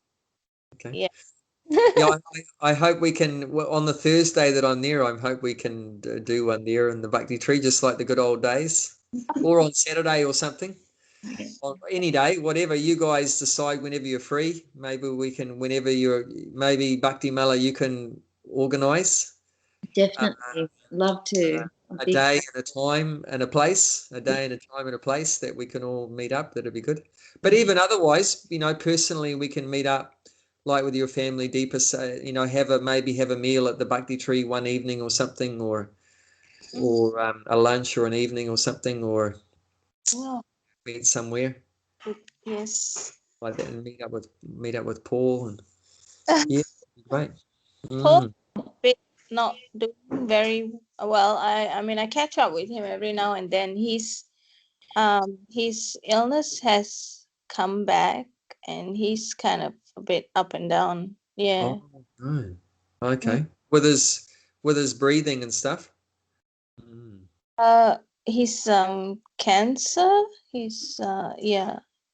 I hope we can, on the Thursday that I'm there, I hope we can do one there in the Bhakti Tree, just like the good old days, or on Saturday or something. On any day, whatever you guys decide, whenever you're free. Maybe we can, maybe Bhakti Mala, you can organise. Definitely, love to. A day and a time and a place, that we can all meet up. That'd be good. But even otherwise, personally, we can meet up, like with your family, deeper, have a meal at the Bhakti Tree one evening or something, or a lunch or an evening or something, or meet somewhere. Yes. Like that, and meet up with Paul, and great. Paul not doing very well. I mean, I catch up with him every now and then. His illness has come back, and he's kind of a bit up and down. Yeah. Oh, okay. With his breathing and stuff. He's cancer. He's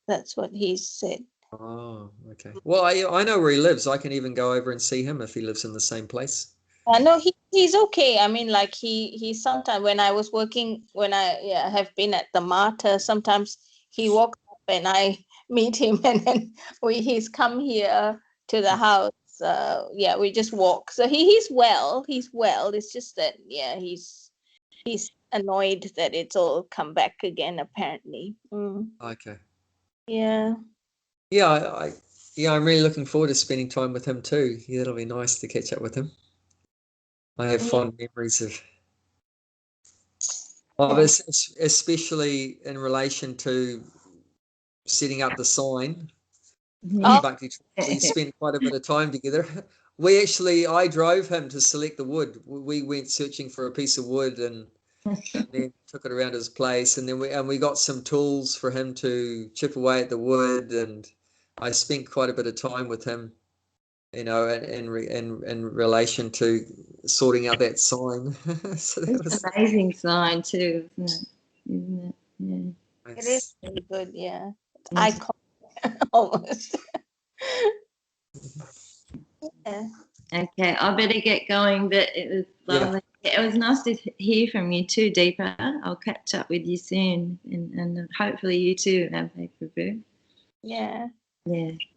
that's what he said. Oh, okay. Well, I know where he lives. I can even go over and see him if he lives in the same place. No, he's okay. I mean, like he sometimes when I was working, when I have been at the martyr, sometimes he walks up and I meet him, and then he's come here to the house. We just walk. So he's well. He's well. It's just that he's annoyed that it's all come back again. Apparently. Okay. Yeah. Yeah, I'm really looking forward to spending time with him too. Yeah, it'll be nice to catch up with him. I have fond memories of this, especially in relation to setting up the sign. Bhakti, we spent quite a bit of time together. I drove him to select the wood. We went searching for a piece of wood and then took it around his place, and then we got some tools for him to chip away at the wood, and I spent quite a bit of time with him, in relation to sorting out that sign. So that It's an amazing sign too, isn't it? Yeah. It is really good. Yeah. Iconic almost. Yeah. Okay, I better get going, but it was lovely. It was nice to hear from you too, Deepa. I'll catch up with you soon, and hopefully you too, Abhay Prabhu. Yeah. Yeah.